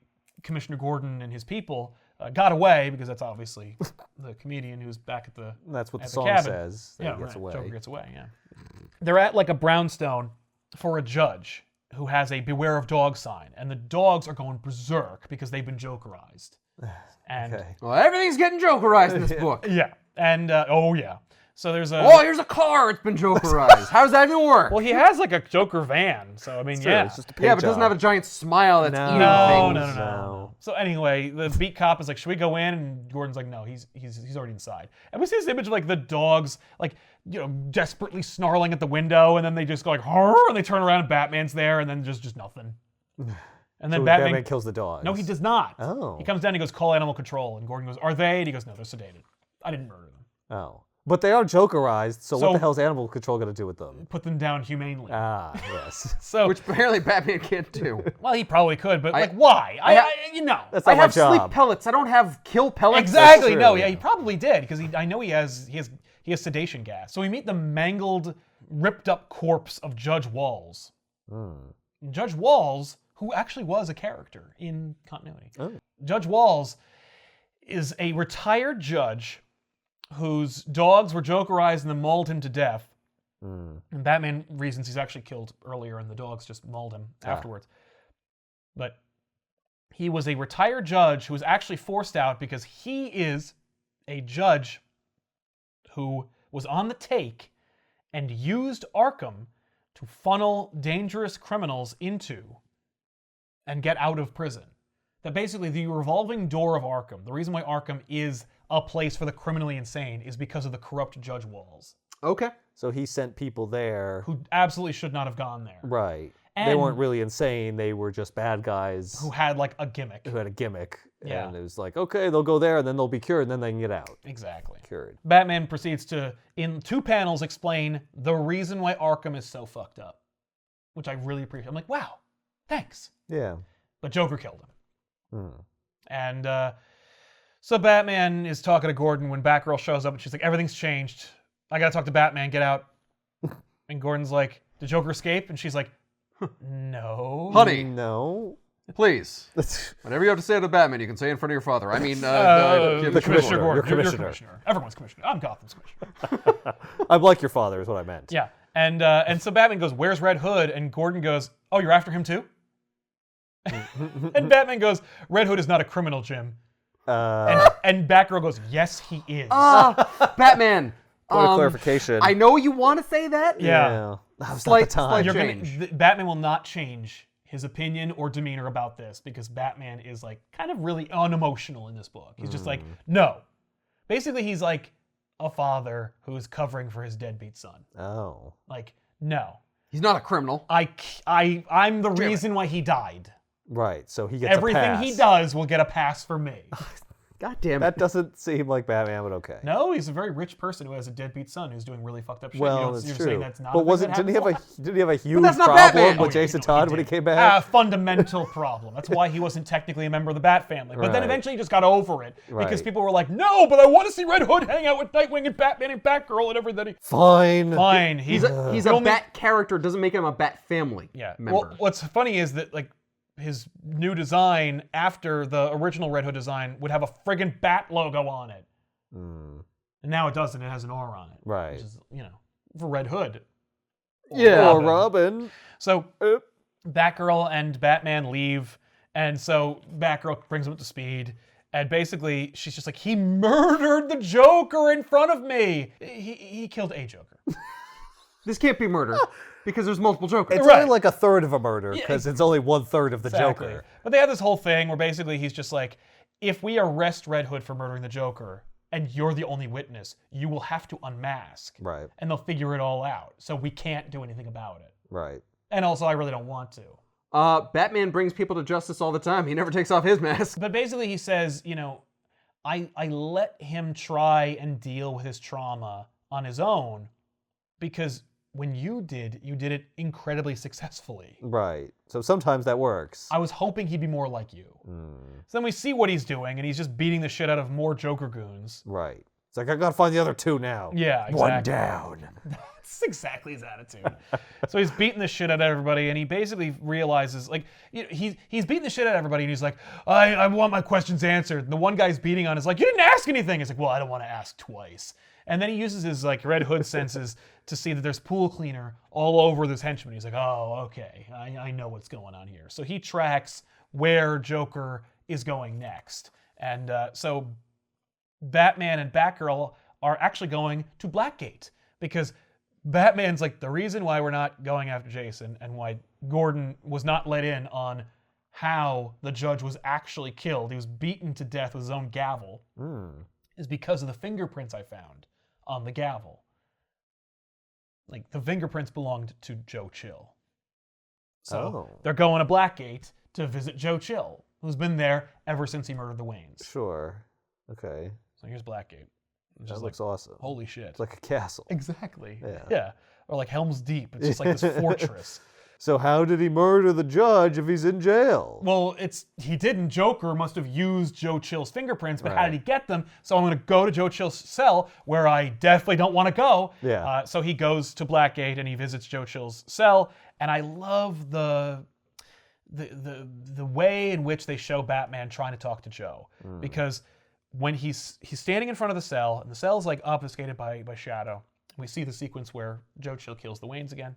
Commissioner Gordon and his people got away, because that's obviously the comedian who's back at the That's what the at song cabin. says. That he gets away. Joker gets away, yeah. They're at like a brownstone for a judge who has a "Beware of Dog" sign, and the dogs are going berserk because they've been Jokerized. And Well, everything's getting Jokerized in this book. yeah, and so there's a Oh, here's a car. It's been Jokerized. How does that even work? well, he has like a Joker van, so I mean, yeah. It's just a paint Yeah, but it doesn't job. have a giant smile that's eating No. things. So anyway, the beat cop is like, "Should we go in?" And Gordon's like, "No, he's already inside." And we see this image of like the dogs, like, you know, desperately snarling at the window, and then they just go like, "Horror," and they turn around and Batman's there, and then just nothing. And then So Batman kills the dogs. No, he does not. Oh. He comes down, he goes, "Call animal control," and Gordon goes, "Are they?" And he goes, "No, they're sedated. I didn't murder them." Oh. But they are Jokerized, so what So- the hell's animal control going to do with them? Put them down humanely. Ah, yes. So, Which apparently Batman can't do. well, he probably could, but like, why? That's I not my have sleep job. pellets. I don't have kill pellets. Exactly. true, No, yeah. he probably did, because I know he has sedation gas. So we meet the mangled, ripped up corpse of Judge Walls. Judge Walls, who actually was a character in continuity. Judge Walls is a retired judge whose dogs were Jokerized and then mauled him to death. And Batman reasons he's actually killed earlier, and the dogs just mauled him afterwards. But he was a retired judge who was actually forced out because he is a judge who was on the take and used Arkham to funnel dangerous criminals into and get out of prison. That basically the revolving door of Arkham, the reason why Arkham is a place for the criminally insane, is because of the corrupt Judge Walls, Okay. So he sent people there. who absolutely should not have gone there. Right. They And- weren't really insane. They were just bad guys Who had like a gimmick. who had a gimmick. Yeah. And it was like, okay, they'll go there, and then they'll be cured, and then they can get out. Exactly. Cured. Batman proceeds to, in 2 panels, explain the reason why Arkham is so fucked up, which I really appreciate. I'm like, wow, thanks. Yeah. But Joker killed him. And so Batman is talking to Gordon when Batgirl shows up, and she's like, "Everything's changed. I gotta talk to Batman. Get out." And Gordon's like, "Did Joker escape?" And she's like, "No." Honey, No. please. Whatever you have to say to Batman, you can say in front of your father. I mean, the Commissioner Gordon. Gordon. Your You're commissioner. Everyone's commissioner. I'm Gotham's commissioner. I'm like your father, is what I meant. Yeah. And so Batman goes, "Where's Red Hood?" And Gordon goes, "Oh, you're after him too?" And Batman goes, "Red Hood is not a criminal, Jim." And Batgirl goes, "Yes, he is." Batman. Point of clarification. I know you want to say that. Yeah. That was Slight- not the time. slight- You're change. Batman will not change his opinion or demeanor about this because Batman is like kind of really unemotional in this book. He's just like, no. Basically, he's like a father who is covering for his deadbeat son. Oh. Like, no. He's not a criminal. I'm the reason why he died. Right, so he gets Everything a pass. he does will get a pass for me. God damn it. That doesn't seem like Batman, but okay. No, he's a very rich person who has a deadbeat son who's doing really fucked up shit. Well, You're that's saying true. that's not But a thing that didn't he happens have a huge that's not problem Batman. with Jason he Todd when he did. came back? A fundamental problem. That's why he wasn't technically a member of the Bat family. But then Right. eventually he just got over it because Right. people were like, "No, but I want to see Red Hood hang out with Nightwing and Batman and Batgirl and everything." Fine. Fine, He's a only- Bat character. Doesn't make him a Bat family Yeah. member. Well, what's funny is that like his new design after the original Red Hood design would have a friggin' Bat logo on it. Mm, And now it doesn't. It has an R on it. right. Which is, for Red Hood. Yeah. Or Robin. So Oop. Batgirl and Batman leave, and so Batgirl brings him up to speed, and basically she's just like, "He murdered the Joker in front of me. He killed a Joker." This can't be murder because there's multiple Jokers. It's Right. only like a third of a murder because it's only 1/3 of the Exactly. Joker. But they have this whole thing where basically he's just like, if we arrest Red Hood for murdering the Joker, and you're the only witness, you will have to unmask. Right. And they'll figure it all out. So we can't do anything about it. Right. And also, I really don't want to. Batman brings people to justice all the time. He never takes off his mask. But basically he says, I let him try and deal with his trauma on his own because when you did it incredibly successfully. Right. So sometimes that works. I was hoping he'd be more like you. So then we see what he's doing, and he's just beating the shit out of more Joker goons. Right. It's like, I gotta find the other two now. Yeah, exactly. One down. That's exactly his attitude. So he's beating the shit out of everybody, and he basically realizes, like, he's beating the shit out of everybody, and he's like, I want my questions answered. And the one guy's beating on is like, you didn't ask anything. He's like, well, I don't want to ask twice. And then he uses his like Red Hood senses to see that there's pool cleaner all over this henchman. He's like, oh, okay, I know what's going on here. So he tracks where Joker is going next. And so Batman and Batgirl are actually going to Blackgate because Batman's like, the reason why we're not going after Jason and why Gordon was not let in on how the judge was actually killed, he was beaten to death with his own gavel, is because of the fingerprints I found on the gavel. Like, the fingerprints belonged to Joe Chill. So they're going to Blackgate to visit Joe Chill, who's been there ever since he murdered the Waynes. Sure. Okay. So here's Blackgate. It's That just looks like, awesome. holy shit. It's like a castle. Exactly. Yeah. Or like Helm's Deep. It's just like this fortress. So how did he murder the judge if he's in jail? Well, he didn't. Joker must have used Joe Chill's fingerprints, but how Right. did he get them? So I'm going to go to Joe Chill's cell, where I definitely don't want to go. Yeah. So he goes to Blackgate and he visits Joe Chill's cell, and I love the way in which they show Batman trying to talk to Joe, because when he's standing in front of the cell, and the cell's like obfuscated by shadow, we see the sequence where Joe Chill kills the Waynes again.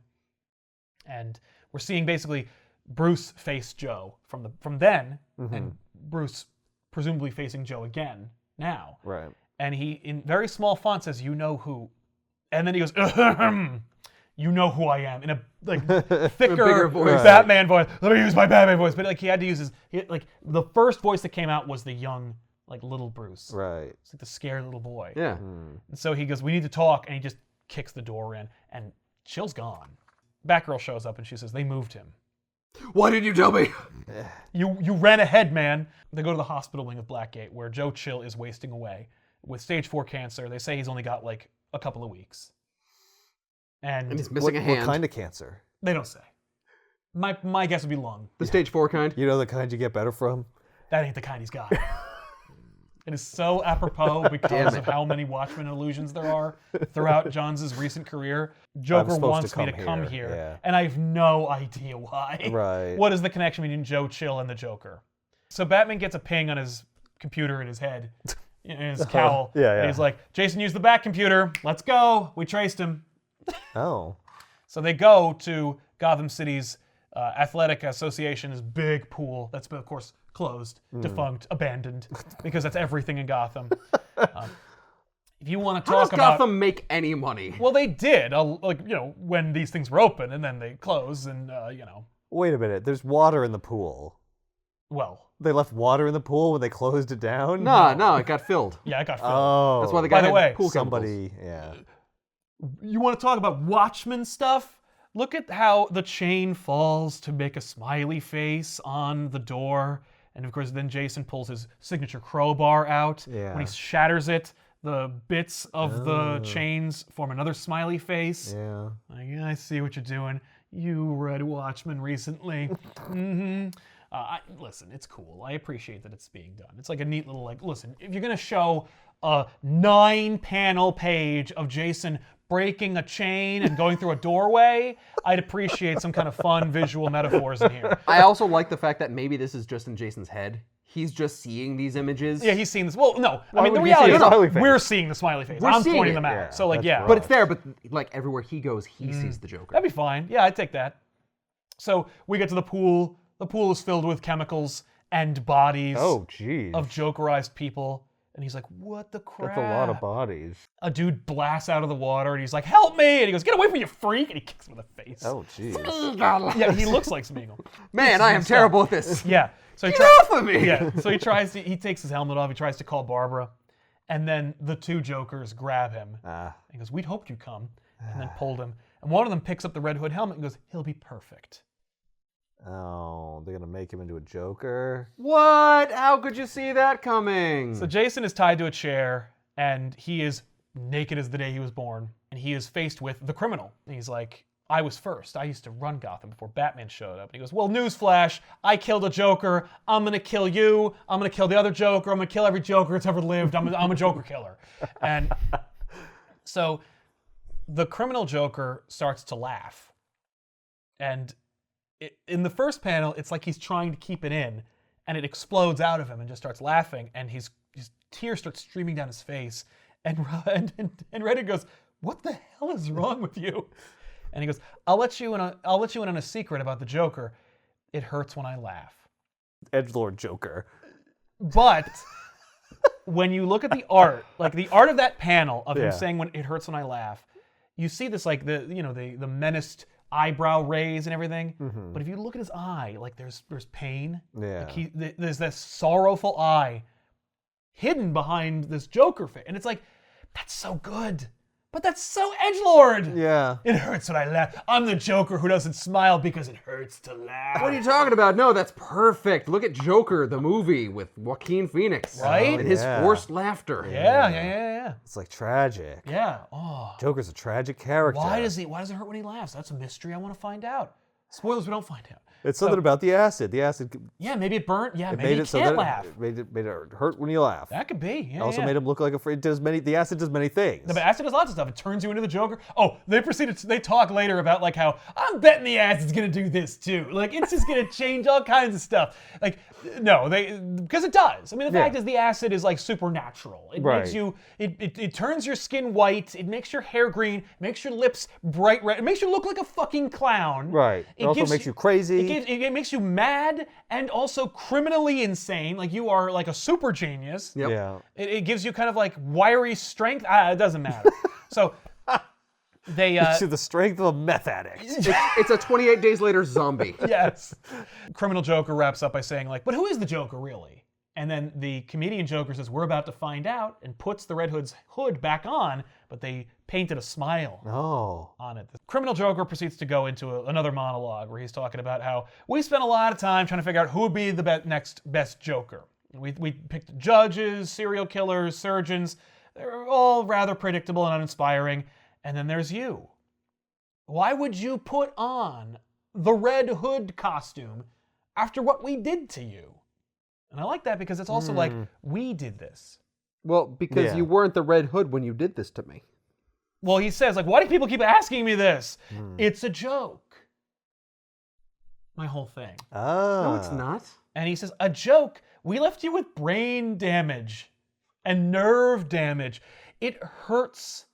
And we're seeing basically Bruce face Joe from then, and Bruce presumably facing Joe again now. Right. And he, in very small font, says, "You know who," and then he goes, "You know who I am," in a like thicker bigger voice. Batman voice. Let me use my Batman voice, but like he had to use the first voice that came out was the young, like, little Bruce. Right. It's like the scared little boy. Yeah. And so he goes, "We need to talk," and he just kicks the door in, and Chill's gone. Batgirl shows up and she says, "They moved him. Why didn't you tell me? You ran ahead, man." They go to the hospital wing of Blackgate, where Joe Chill is wasting away with stage 4 cancer. They say he's only got like a couple of weeks. And And he's missing a hand. What kind of cancer? they don't say. My guess would be lung. The stage 4 kind. You know the kind you get better from? That ain't the kind he's got. It is so apropos because of how many Watchmen illusions there are throughout Johns' recent career. Joker supposed to wants me to come come here, here, yeah. and I have no idea why. Right. What is the connection between Joe Chill and the Joker? So Batman gets a ping on his computer in his head, in his cowl. Yeah, And yeah. he's like, "Jason used the Bat computer. Let's go. We traced him." Oh. So they go to Gotham City's Athletic Association's big pool that's been, of course, closed, defunct, abandoned, because that's everything in Gotham. If you want to How does talk about Gotham make any money? well, they did, when these things were open, and then they close, and Wait a minute. There's water in the pool. well, They left water in the pool when they closed it down? No, it got filled. yeah, it got filled. Oh. That's why the guy By the had way, pool somebody, yeah. You want to talk about Watchmen stuff? Look at how the chain falls to make a smiley face on the door. And of course, then Jason pulls his signature crowbar out. Yeah. When he shatters it, the bits of the chains form another smiley face. Yeah. Like, yeah, I see what you're doing. You read Watchmen recently. Mm-hmm. Listen, it's cool. I appreciate that it's being done. It's like a neat little, listen, if you're going to show a 9-panel page of Jason breaking a chain and going through a doorway, I'd appreciate some kind of fun visual metaphors in here. I also like the fact that maybe this is just in Jason's head. He's just seeing these images. Yeah, he's seeing this. Well, no. I mean, the would he see reality a is smiley face? we're seeing the smiley face. We're I'm seeing pointing it. them out. Yeah, So, that's yeah. rough. But it's there, but like everywhere he goes, he sees the Joker. That'd be fine. Yeah, I'd take that. So we get to the pool. The pool is filled with chemicals and bodies Oh, jeez. of Jokerized people. And he's like, what the crap? That's a lot of bodies. A dude blasts out of the water and he's like, help me! And he goes, get away from you, freak! And he kicks him in the face. Oh, jeez. Yeah, he looks like Smeagol. Man, I am terrible at this. Yeah. So he Get off of me! Yeah. So he takes his helmet off, he tries to call Barbara, and then the two Jokers grab him. He goes, we'd hoped you'd come, and then pulled him. And one of them picks up the Red Hood helmet and goes, he'll be perfect. Oh, they're going to make him into a Joker? What? How could you see that coming? So Jason is tied to a chair, and he is naked as the day he was born, and he is faced with the criminal. And he's like, I was first. I used to run Gotham before Batman showed up. And he goes, well, newsflash, I killed a Joker. I'm going to kill you. I'm going to kill the other Joker. I'm going to kill every Joker that's ever lived. I'm a Joker killer. And so the criminal Joker starts to laugh. And in the first panel, it's like he's trying to keep it in, and it explodes out of him and just starts laughing, and his tears start streaming down his face. And Reddit goes, what the hell is wrong with you? And he goes, I'll let you in on a secret about the Joker. It hurts when I laugh. Edgelord Joker. But when you look at the art, like the art of that panel of him saying when it hurts when I laugh, you see this like the menaced eyebrow raise and everything. Mm-hmm. But if you look at his eye, like there's pain. Yeah. Like there's this sorrowful eye hidden behind this Joker face. And it's like, that's so good. But that's so edgelord. Yeah. It hurts when I laugh. I'm the Joker who doesn't smile because it hurts to laugh. What are you talking about? No, that's perfect. Look at Joker, the movie with Joaquin Phoenix. Right? And his Yeah. forced laughter. Yeah. It's like tragic. Yeah. Oh. Joker's a tragic character. Why does it hurt when he laughs? That's a mystery I want to find out. Spoilers, we don't find out. It's something about the acid. The acid Yeah, maybe it burnt. Yeah, it maybe made he it so can't that laugh. it made it hurt when you laugh. That could be. Yeah, It also yeah. made him look like the acid does many things. The acid does lots of stuff. It turns you into the Joker. Oh, they talk later about like how I'm betting the acid's gonna do this too. Like it's just gonna change all kinds of stuff. Like no, because it does. I mean, the fact is the acid is like supernatural. It makes you it turns your skin white. It makes your hair green. Makes your lips bright red. It makes you look like a fucking clown. Right. It also makes you crazy. It makes you mad and also criminally insane. Like you are like a super genius. Yep. Yeah. It gives you kind of like wiry strength. It doesn't matter. So they To the strength of a meth addict. It's a 28 Days Later zombie. yes. Criminal Joker wraps up by saying like, but who is the Joker really? And then the comedian Joker says, we're about to find out, and puts the Red Hood's hood back on, but they painted a smile on it. The criminal Joker proceeds to go into another monologue where he's talking about how we spent a lot of time trying to figure out who would be the next best Joker. We picked judges, serial killers, surgeons. They're all rather predictable and uninspiring. And then there's you. Why would you put on the Red Hood costume after what we did to you? And I like that because it's also like, we did this. Well, because you weren't the Red Hood when you did this to me. Well, he says, like, why do people keep asking me this? It's a joke. My whole thing. No, it's not. And he says, a joke? We left you with brain damage and nerve damage. It hurts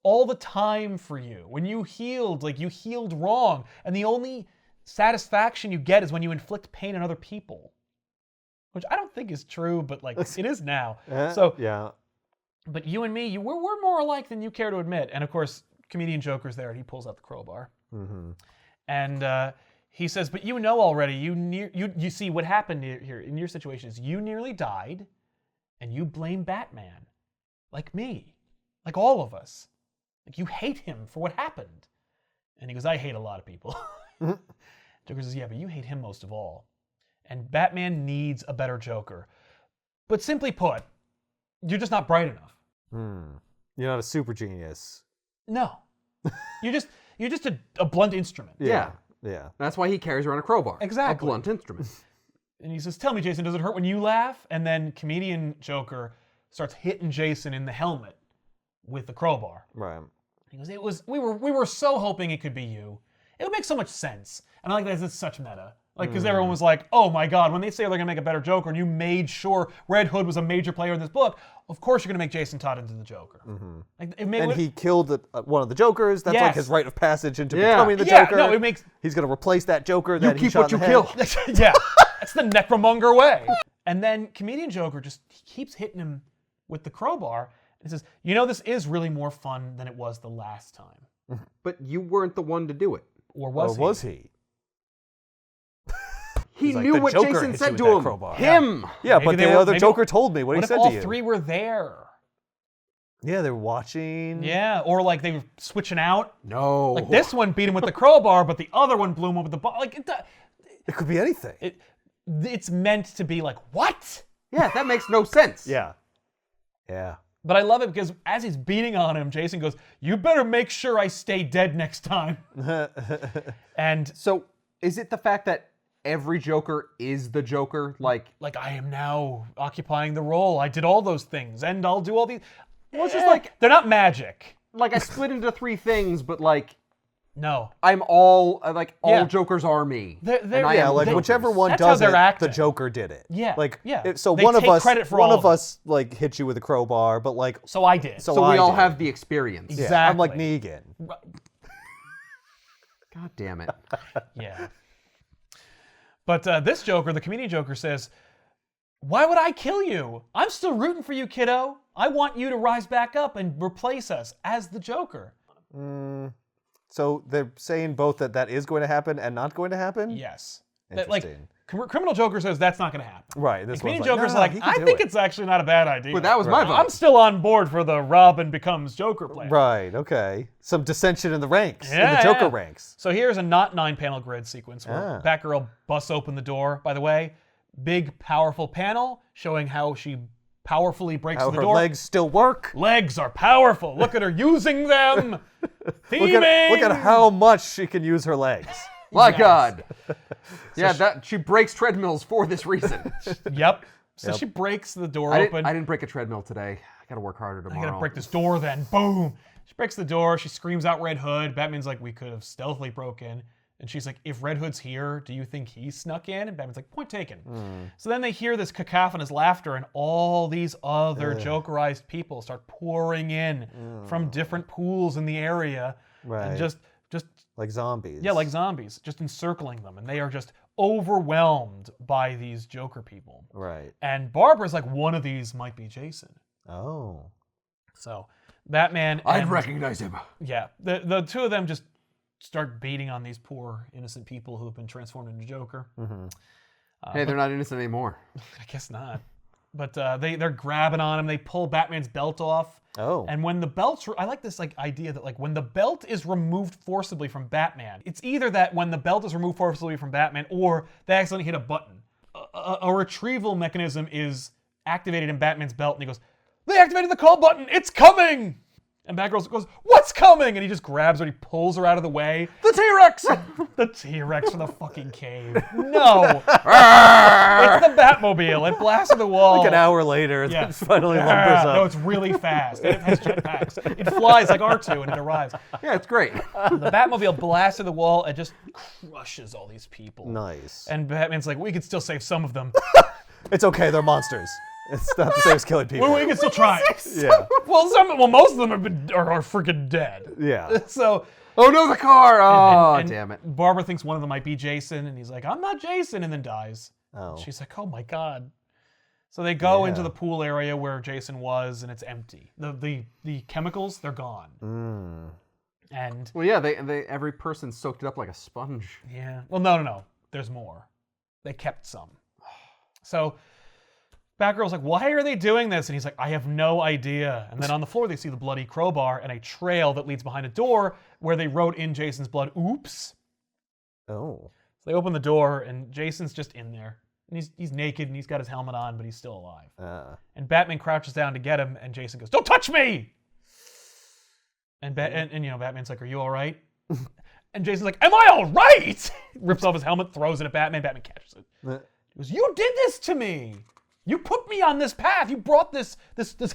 all the time for you. When you healed, like, you healed wrong. And the only satisfaction you get is when you inflict pain on other people. Which I don't think is true, but, like, it is now. So, yeah. But you and me, we're more alike than you care to admit. And, of course, comedian Joker's there, and he pulls out the crowbar. Mm-hmm. And he says, but you know already, you see what happened here in your situation is you nearly died, and you blame Batman. Like me. Like all of us. Like you hate him for what happened. And he goes, I hate a lot of people. Joker says, yeah, but you hate him most of all. And Batman needs a better Joker. But simply put, you're just not bright enough. You're not a super genius. No. You're just a blunt instrument. Yeah. Yeah. That's why he carries around a crowbar. Exactly. A blunt instrument. And he says, tell me, Jason, does it hurt when you laugh? And then comedian Joker starts hitting Jason in the helmet with the crowbar. Right. He goes, we were so hoping it could be you. It would make so much sense. And I like that it's such meta. Like, because everyone was like, oh my God, when they say they're going to make a better Joker, and you made sure Red Hood was a major player in this book, of course you're going to make Jason Todd into the Joker. Like, And he killed one of the Jokers. That's like Yes. his rite of passage into Yeah. becoming the Yeah, Joker. no, it makes... He's going to replace that Joker that he keep shot what in the you head. kill. Yeah, that's the necromonger way. And then comedian Joker just keeps hitting him with the crowbar and says, you know, this is really more fun than it was the last time. But you weren't the one to do it. Or Or was he? was he? He He's like, knew "The what Joker Jason hit you said with to that him. crowbar." Him. Yeah, Maybe but they the were- other maybe- Joker told me what he What said if all to you. three were there? Yeah, they were watching. Yeah, or like they were switching out. No. Like this one beat him with the crowbar, but the other one blew him up with the ball. Like It could be anything. it's meant to be like, what? Yeah, that makes no sense. Yeah. Yeah. But I love it because as he's beating on him, Jason goes, you better make sure I stay dead next time. And So, is it the fact that every Joker is the Joker? Like I am now occupying the role. I did all those things, and I'll do all these. well, it's just like They're not magic. I split into three things, but like No. I'm all Yeah. Jokers are me. They're- And I Yeah, am like Jokers. whichever one That's how does they're it, acting. the Joker did it. Yeah, Like yeah. so They one of take us credit for one all of of it. us like hit you with a crowbar, but like So I did. so So we I all did. have the experience. Yeah, Exactly. I'm like Negan. God damn it. Yeah. But this Joker, the comedian Joker, says, why would I kill you? I'm still rooting for you, kiddo. I want you to rise back up and replace us as the Joker. So they're saying both that is going to happen and not going to happen? Yes. Interesting. Criminal Joker says that's not going to happen. Right. This Comedian one's Joker's "No, like, he can I do think it." it's actually not a bad idea. But that was my vote. I'm still on board for the Robin becomes Joker plan. Right, okay. Some dissension in the ranks, in the Yeah, Joker yeah. ranks. So here's a not 9-panel grid sequence where Batgirl busts open the door. By the way, big, powerful panel showing how she powerfully breaks How the her door. legs still work. Legs are powerful. Look at her using them. Theming. Look at how much she can use her legs. My Yes. God. Yeah, she breaks treadmills for this reason. Yep. So she breaks the door open. I didn't break a treadmill today. I gotta work harder I tomorrow. gotta break this door then. Boom. She breaks the door. She screams out Red Hood. Batman's like, we could have stealthily broke in. And she's like, if Red Hood's here, do you think he snuck in? And Batman's like, point taken. So then they hear this cacophonous laughter, and all these other Jokerized people start pouring in from different pools in the area. Right. And just Like zombies. yeah, like zombies, just encircling them. And they are just overwhelmed by these Joker people. Right. And Barbara's like, one of these might be Jason. Oh. So Batman I'd and recognize him. yeah, the two of them just start beating on these poor innocent people who have been transformed into Joker. Hey, they're not innocent anymore. I guess not. But they're grabbing on him. They pull Batman's belt off. Oh. And when the belt's... I like this idea that when the belt is removed forcibly from Batman, it's either that when the belt is removed forcibly from Batman or they accidentally hit a button. A retrieval mechanism is activated in Batman's belt, and he goes, they activated the call button! It's coming! And Batgirl goes, what's coming? And he just grabs her, he pulls her out of the way. The T-Rex! The T-Rex from the fucking cave. No! It's the Batmobile. It blasts through the wall. Like an hour later, Yeah. it finally lumbers up. No, it's really fast. It has jetpacks. It flies like R2 and it arrives. Yeah, it's great. The Batmobile blasts through the wall and just crushes all these people. Nice. And Batman's like, we could still save some of them. It's okay, they're monsters. It's not the same as killing people. Well, we can still try. Yeah. Well, most of them are freaking dead. Yeah. So. Oh no, the car! Oh, and damn it. Barbara thinks one of them might be Jason, and he's like, I'm not Jason, and then dies. Oh. She's like, oh my God. So they go into the pool area where Jason was, and it's empty. The chemicals, they're gone. And Well, yeah, they every person soaked it up like a sponge. yeah. Well, no. There's more. They kept some. So Batgirl's like, why are they doing this? And he's like, I have no idea. And then on the floor, they see the bloody crowbar and a trail that leads behind a door where they wrote in Jason's blood, oops. Oh. So they open the door, and Jason's just in there. And he's naked, and he's got his helmet on, but he's still alive. And Batman crouches down to get him, and Jason goes, don't touch me! And Batman's like, are you all right? And Jason's like, am I all right? Rips off his helmet, throws it at Batman. Batman catches it. He goes, you did this to me. You put me on this path. You brought this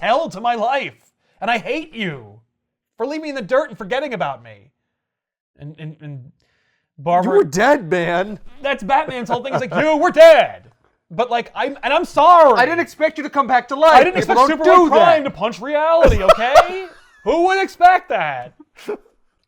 hell to my life. And I hate you for leaving me in the dirt and forgetting about me. And Barbara... You were dead, man. That's Batman's whole thing. He's like, you were dead. But I'm sorry. I didn't expect you to come back to life. I didn't expect Superboy Prime to punch reality, okay? Who would expect that?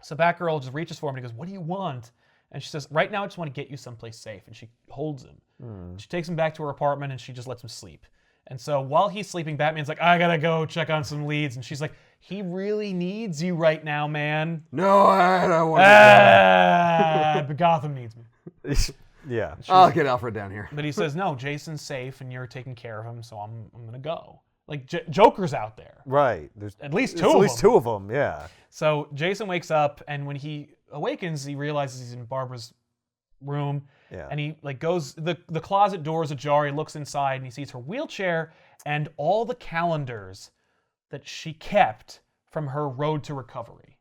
So Batgirl just reaches for him and he goes, what do you want? And she says, right now I just want to get you someplace safe. And she holds him. She takes him back to her apartment and she just lets him sleep. And so while he's sleeping, Batman's like, I gotta go check on some leads. And she's like, he really needs you right now, man. No, I don't want to. But Gotham needs me. Yeah. I'll get Alfred down here. But he says, no, Jason's safe and you're taking care of him, so I'm gonna go. Like, Joker's out there. Right. There's At least at least two of them, yeah. So Jason wakes up, and when he awakens, he realizes he's in Barbara's room. Yeah. And he goes, the closet door is ajar. He looks inside and he sees her wheelchair and all the calendars that she kept from her road to recovery.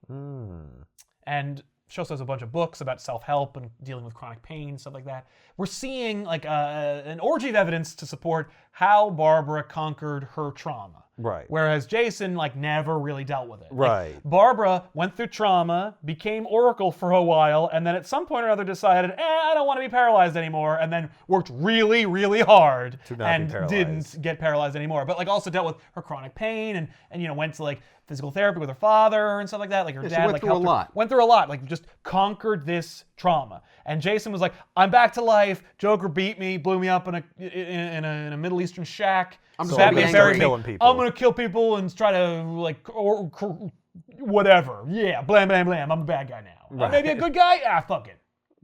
And she also has a bunch of books about self-help and dealing with chronic pain, stuff like that. We're seeing like an orgy of evidence to support how Barbara conquered her trauma. Right. Whereas Jason never really dealt with it. Right. Barbara went through trauma, became Oracle for a while, and then at some point or other decided, I don't want to be paralyzed anymore, and then worked really, really hard To not be and paralyzed. didn't get paralyzed anymore. But also dealt with her chronic pain and went to physical therapy with her father and stuff like that. Like her she dad went through helped a her- lot. Went through a lot. Just conquered this trauma. And Jason was like, I'm back to life. Joker beat me, blew me up in a Middle Eastern shack. I'm So just Batman angry. buried me. killing people. I'm gonna kill people and try to whatever. Yeah, blam blam blam. I'm a bad guy now. Right. Maybe a good guy. Fuck it.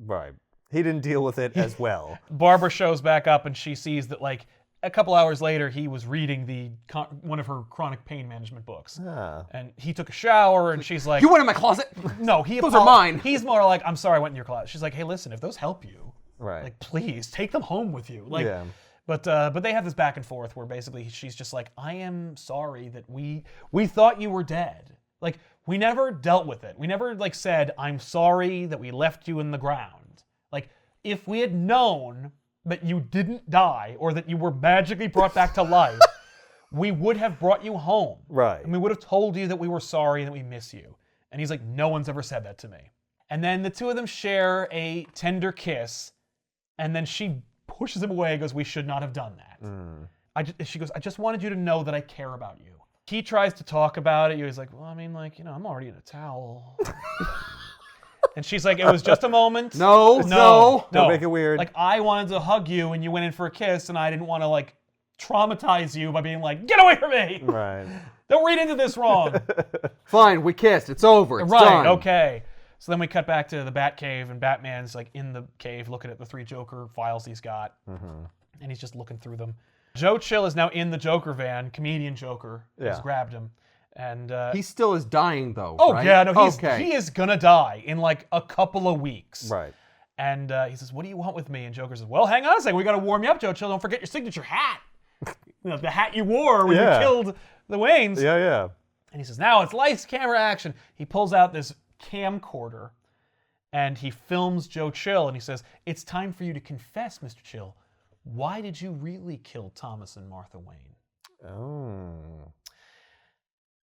Right. He didn't deal with it as well. Barbara shows back up and she sees that a couple hours later he was reading one of her chronic pain management books. And he took a shower and she's like, You went in my closet? no, Those are mine. He's more like, I'm sorry I went in your closet. She's like, hey, listen, if those help you, Right. please take them home with you. Yeah. But they have this back and forth where basically she's just like, I am sorry that we thought you were dead. We never dealt with it. We never said, I'm sorry that we left you in the ground. If we had known that you didn't die or that you were magically brought back to life, we would have brought you home. Right. And we would have told you that we were sorry and that we miss you. And he's like, no one's ever said that to me. And then the two of them share a tender kiss, and then she pushes him away and goes, we should not have done that. She goes, I just wanted you to know that I care about you. He tries to talk about it. He's like, well, I mean, I'm already in a towel. And she's like, it was just a moment. No. Don't make it weird. I wanted to hug you and you went in for a kiss and I didn't want to traumatize you by being like, get away from me. Right. Don't read into this wrong. Fine, we kissed. It's over. It's Right, done. okay. So then we cut back to the Batcave and Batman's in the cave looking at the 3 Joker files he's got. And he's just looking through them. Joe Chill is now in the Joker van. Comedian Joker has grabbed him. And He still is dying, though. oh right? yeah, no, okay. he is gonna die in a couple of weeks. Right. And he says, "What do you want with me?" And Joker says, "Well, hang on a second. We got to warm you up, Joe Chill. Don't forget your signature hat. The hat you wore when you killed the Waynes." Yeah. And he says, "Now it's lights, camera, action." He pulls out this camcorder, and he films Joe Chill. And he says, "It's time for you to confess, Mr. Chill. Why did you really kill Thomas and Martha Wayne?" Oh.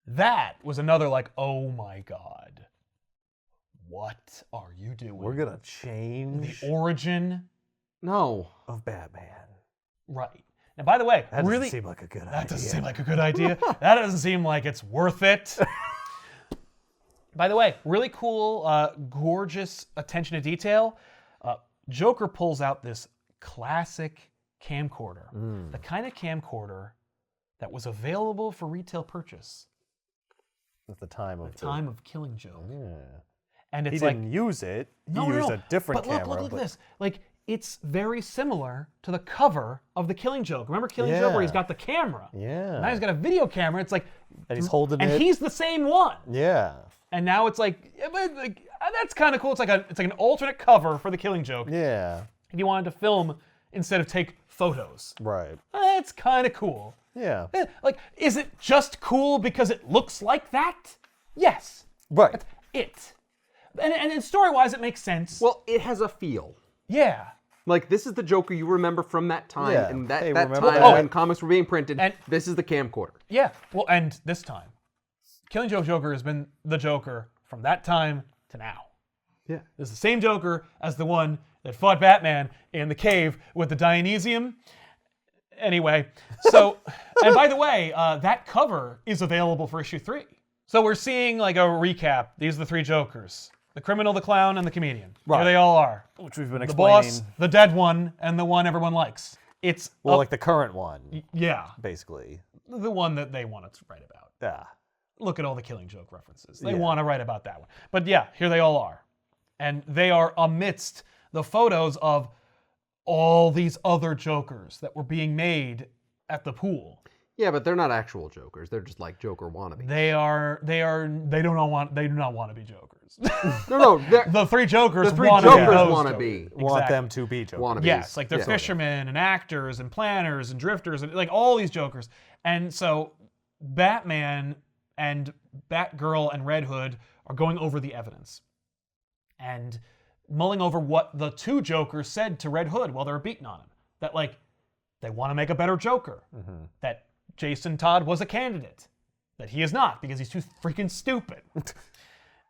That was another oh my God. What are you doing? We're gonna change the origin No. of Batman. Right. And by the way, That really, doesn't seem like a good idea. that doesn't seem like a good idea. That doesn't seem like it's worth it. By the way, really cool, gorgeous attention to detail. Joker pulls out this classic camcorder, the kind of camcorder that was available for retail purchase At the time of Killing Joke. Yeah. And it's He like didn't use it. He no, used no. a different but camera. look at this. Like it's very similar to the cover of the Killing Joke. Remember Killing Joke where he's got the camera? Yeah. Now he's got a video camera. It's like, And he's holding and it. he's the same one. Yeah. And now it's like, yeah, but like that's kind of cool. It's like an alternate cover for the Killing Joke. Yeah. If you wanted to film instead of take photos, Right. that's kind of cool. Yeah. Like, is it just cool because it looks like that? Yes. Right. That's it. And story-wise, it makes sense. Well, it has a feel. Yeah. Like, this is the Joker you remember from that time. Yeah. And that Hey, time remember that? when comics were being printed, And- this is the camcorder. Yeah. Well, and this time, Killing Joke Joker has been the Joker from that time to now. Yeah. This is the same Joker as the one that fought Batman in the cave with the Dionysium. Anyway, so, and by the way, that cover is available for issue 3. So we're seeing like a recap. These are the 3 Jokers. The criminal, the clown, and the comedian. Right. Here they all are. Which we've been The explaining. boss, the dead one, and the one everyone likes. It's, Well, like the current one, yeah, basically. the one that they wanted to write about. Yeah. Look at all the Killing Joke references. They Yeah. want to write about that one. But yeah, here they all are. And they are amidst the photos of all these other Jokers that were being made at the pool. Yeah, but they're not actual Jokers. They're just like Joker wannabes. They do not want to be Jokers. No, they're The 3 Jokers the 3 want Jokers to be those want to Jokers. be Want Exactly. them to be Jokers. wannabes. Yes, like they're Yeah. fishermen and actors and planners and drifters and like all these Jokers. And so Batman and Batgirl and Red Hood are going over the evidence and mulling over what the 2 Jokers said to Red Hood while they were beating on him. That like they want to make a better Joker. That Jason Todd was a candidate. That he is not because he's too freaking stupid.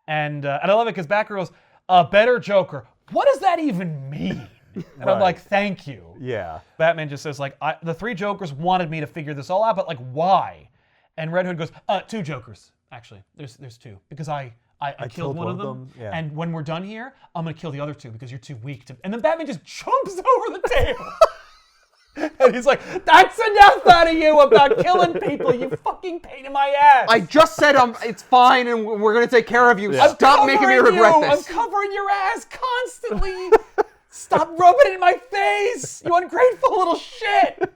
And I love it because Batgirl's a better Joker. What does that even mean? And I'm Right. like, thank you. Yeah. Batman just says like, the 3 Jokers wanted me to figure this all out, but like, why? And Red Hood goes, 2 Jokers. Actually, there's 2 because I killed one of them. Yeah. And when we're done here, I'm gonna kill the other 2 because you're too weak to. And then Batman just jumps over the table. And he's like, that's enough out of you about killing people, you fucking pain in my ass. I just said it's fine and we're going to take care of you. I'm Stop making me covering regret you. this. I'm covering your ass constantly. Stop rubbing it in my face, you ungrateful little shit.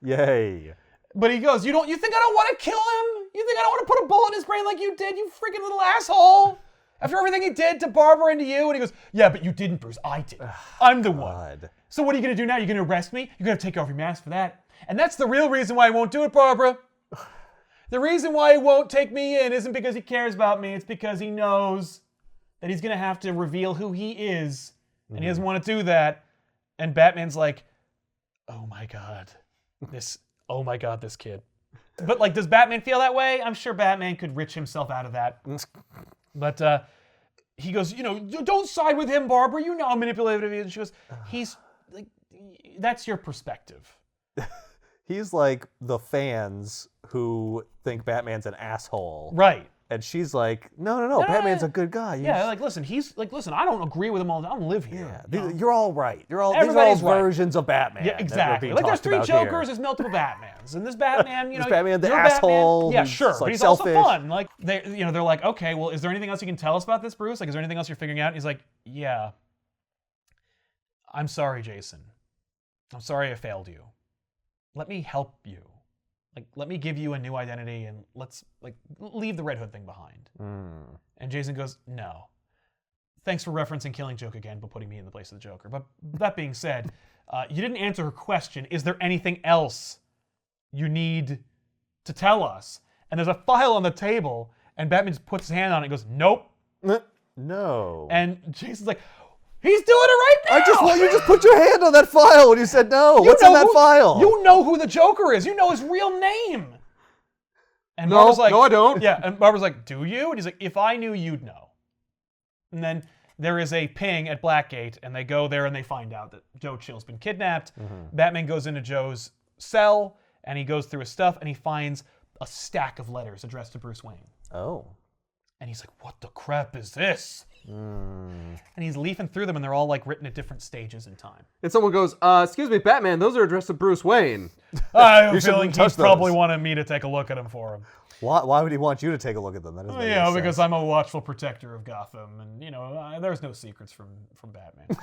Yay. But he goes, you think I don't want to kill him? You think I don't want to put a bullet in his brain like you did, you freaking little asshole? After everything he did to Barbara and to you? And he goes, yeah, but you didn't, Bruce. I did. I'm the one. God. So what are you going to do now? You're going to arrest me? You're going to take off your mask for that. And that's the real reason why he won't do it, Barbara. The reason why he won't take me in isn't because he cares about me. It's because he knows that he's going to have to reveal who he is. And he doesn't want to do that. And Batman's like, oh my God, this kid. But like, does Batman feel that way? I'm sure Batman could rich himself out of that. But he goes, don't side with him, Barbara. You know how manipulative he is. And she goes, he's like, that's your perspective. He's like the fans who think Batman's an asshole. Right. And she's like, no, Batman's a good guy. Yeah, like, listen, I don't agree with him all the time. I don't live here. Yeah, you're all right. These are all Everybody's right. versions of Batman. Yeah, that we're exactly. being Like, there's talked 3 about Jokers, here. there's multiple Batmans. And this Batman, This Batman, the you're asshole, Batman. Yeah, who's, sure. like, But he's selfish. also fun. Like, they're like, okay, well, is there anything else you can tell us about this, Bruce? Like, is there anything else you're figuring out? And he's like, yeah. I'm sorry, Jason. I'm sorry I failed you. Let me help you. Like, let me give you a new identity and let's, like, leave the Red Hood thing behind. And Jason goes, no. Thanks for referencing Killing Joke again, but putting me in the place of the Joker. But that being said, you didn't answer her question. Is there anything else you need to tell us? And there's a file on the table, and Batman just puts his hand on it and goes, nope. No. And Jason's like, he's doing it right now! You just put your hand on that file when you said no. What's in that file? You know who the Joker is. You know his real name. And No, Barbara's like, no, I don't. Yeah, and Barbara's like, do you? And he's like, if I knew, you'd know. And then there is a ping at Blackgate, and they go there and they find out that Joe Chill's been kidnapped. Batman goes into Joe's cell, and he goes through his stuff, and he finds a stack of letters addressed to Bruce Wayne. Oh. And he's like, what the crap is this? And he's leafing through them, and they're all like written at different stages in time. And someone goes, excuse me, Batman, those are addressed to Bruce Wayne. I have a You shouldn't feeling he touch probably those. wanted me to take a look at him for him. Why would he want you to take a look at them? That doesn't make any Because sense. I'm a watchful protector of Gotham, and there's no secrets from Batman. Oh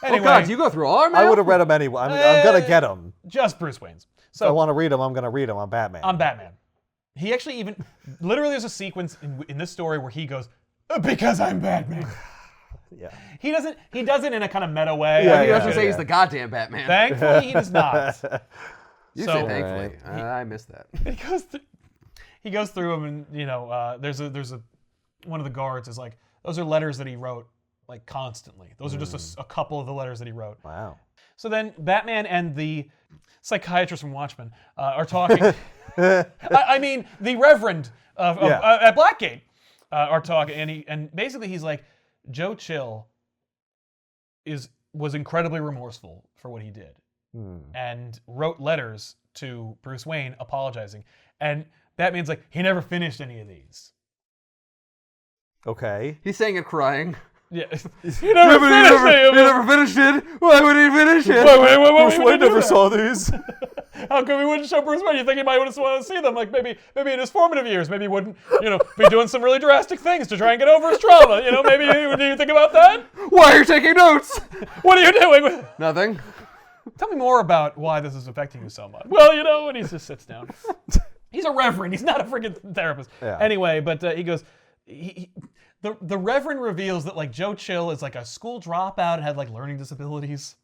Anyway, God, you go through all our mail? I would have read them anyway. I mean, I'm going to get them. just Bruce Wayne's. If I So want to read them, I'm going to read them. I'm Batman. I'm Batman. He actually literally there's a sequence in this story where he goes, because I'm Batman. Yeah. He does it in a kind of meta way. Yeah, He doesn't yeah, say yeah. he's the goddamn Batman. Thankfully, he does not. You So- say thankfully. I missed that. He goes through them, and there's a one of the guards is like, those are letters that he wrote like constantly. Those are just a couple of the letters that he wrote. Wow. So then Batman and the psychiatrist from Watchmen are talking. I mean, the Reverend at Blackgate are talking, and basically he's like, Joe Chill was incredibly remorseful for what he did, and wrote letters to Bruce Wayne apologizing, and Batman's like, he never finished any of these. Okay. He's saying it crying. Yeah, he never finished any of He it. never finished it. Why would he finish it? Wait, Bruce would Wayne you do never that? saw these. How come he wouldn't show Bruce Wayne? You think he might want to see them? Like maybe in his formative years, maybe he wouldn't, be doing some really drastic things to try and get over his trauma. Maybe do you think about that? Why are you taking notes? What are you doing? Nothing. Tell me more about why this is affecting you so much. Well, and he just sits down. He's a reverend. He's not a freaking therapist. Yeah. Anyway, but he goes. The Reverend reveals that like Joe Chill is like a school dropout and had like learning disabilities.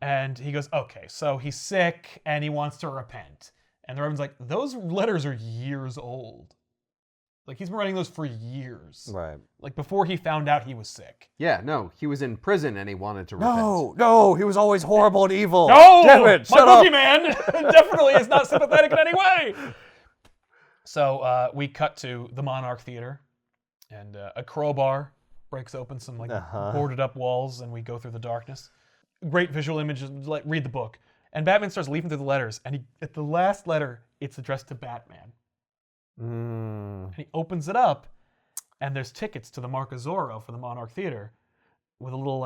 And he goes, okay, so he's sick and he wants to repent. And the Reverend's like, those letters are years old. Like he's been writing those for years. Right. Like before he found out he was sick. Yeah, no, he was in prison and he wanted to repent. No, he was always horrible and evil. No! Damn it, My shut up. boogeyman definitely is not sympathetic in any way. So we cut to the Monarch Theater. And a crowbar breaks open some boarded up walls, and we go through the darkness. Great visual images. Like read the book, and Batman starts leafing through the letters. And at the last letter, it's addressed to Batman. And he opens it up, and there's tickets to the Marca Zorro for the Monarch Theater, with a little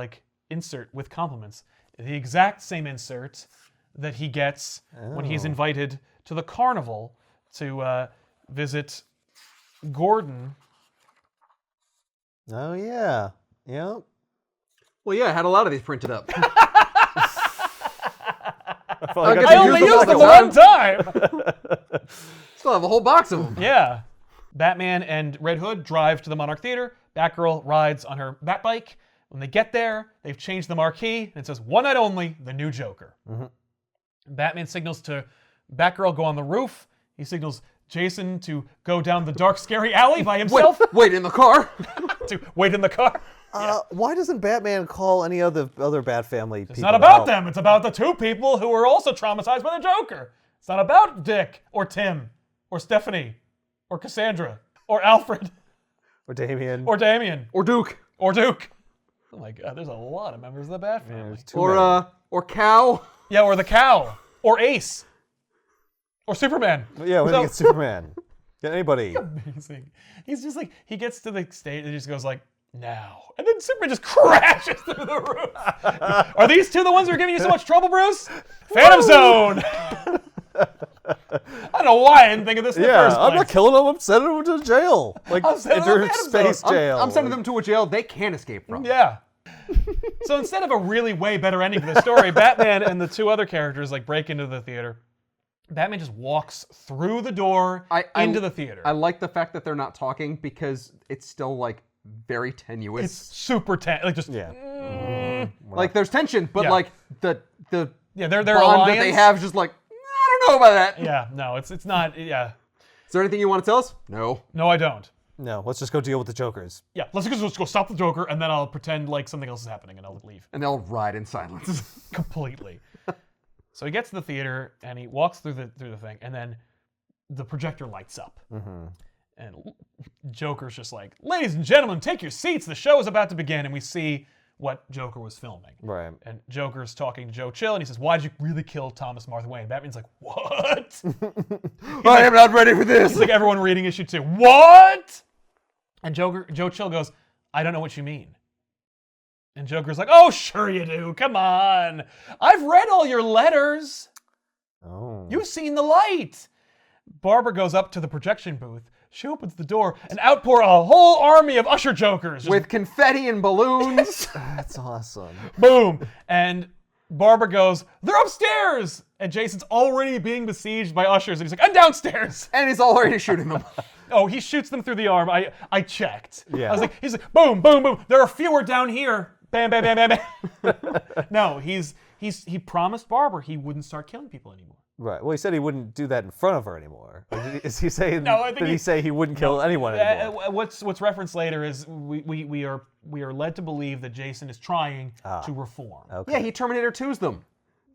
insert with compliments. The exact same insert that he gets when he's invited to the carnival to visit Gordon. Oh, yeah. Yep. Well, yeah, I had a lot of these printed up. I only used them one time. Still have a whole box of them. Yeah. Batman and Red Hood drive to the Monarch Theater. Batgirl rides on her Batbike. When they get there, they've changed the marquee, and it says, one night only, the new Joker. Batman signals to Batgirl, go on the roof. He signals Jason to go down the dark, scary alley by himself. Wait in the car. To wait in the car. Why doesn't Batman call any other Bat Family people? It's not about them. It's about the two people who are also traumatized by the Joker. It's not about Dick or Tim or Stephanie or Cassandra or Alfred Or Damien. or Damien Or Duke. or Duke. Oh my God, there's a lot of members of the Bat Family. There's too many. Or Cow. Yeah, or the Cow or Ace or Superman. Yeah, when So- you get Superman. Get anybody. Amazing. He's just like, he gets to the stage and he just goes like, now. And then Superman just crashes through the roof. Are these two the ones who are giving you so much trouble, Bruce? Phantom Zone! I don't know why I didn't think of this in the first place. I'm not killing them. I'm sending them to jail. Like, I'm sending them to interspace Phantom jail. I'm sending them to a jail they can't escape from. Yeah. So instead of a really way better ending for the story, Batman and the two other characters like break into the theater. Batman just walks through the door into the theater. I like the fact that they're not talking because it's still like very tenuous. It's super tense. Like just like there's tension, but Yeah. like the their bond alliance that they have is just like, I don't know about that. Yeah, no, it's not. Yeah, Is there anything you want to tell us? No. no, I don't. No, let's just go deal with the Jokers. Yeah, let's go stop the Joker, and then I'll pretend like something else is happening, and I'll leave And they'll ride in silence. completely. So he gets to the theater and he walks through the thing, and then the projector lights up, and Joker's just like, "Ladies and gentlemen, take your seats. The show is about to begin." And we see what Joker was filming. Right. And Joker's talking to Joe Chill, and he says, "Why'd you really kill Thomas Martha Wayne?" Batman's like, "What?" I am not ready for this. He's like everyone reading issue 2. What? And Joe Chill goes, "I don't know what you mean." And Joker's like, "Oh, sure you do. Come on. I've read all your letters. Oh. You've seen the light." Barbara goes up to the projection booth. She opens the door and out pour a whole army of Usher Jokers. Just With confetti and balloons. That's awesome. boom. And Barbara goes, "They're upstairs." And Jason's already being besieged by ushers. And he's like, "I'm downstairs." And he's already shooting them. Oh, he shoots them through the arm. I checked. Yeah. I was like, he's like, boom, boom, boom. There are fewer down here. Bam, bam, bam, bam, bam. No, he promised Barbara he wouldn't start killing people anymore. Right. Well, he said he wouldn't do that in front of her anymore. Is he saying? No, I think did he say he wouldn't kill anyone anymore? What's referenced later is we are led to believe that Jason is trying to reform. Okay. Yeah, he Terminator 2's them.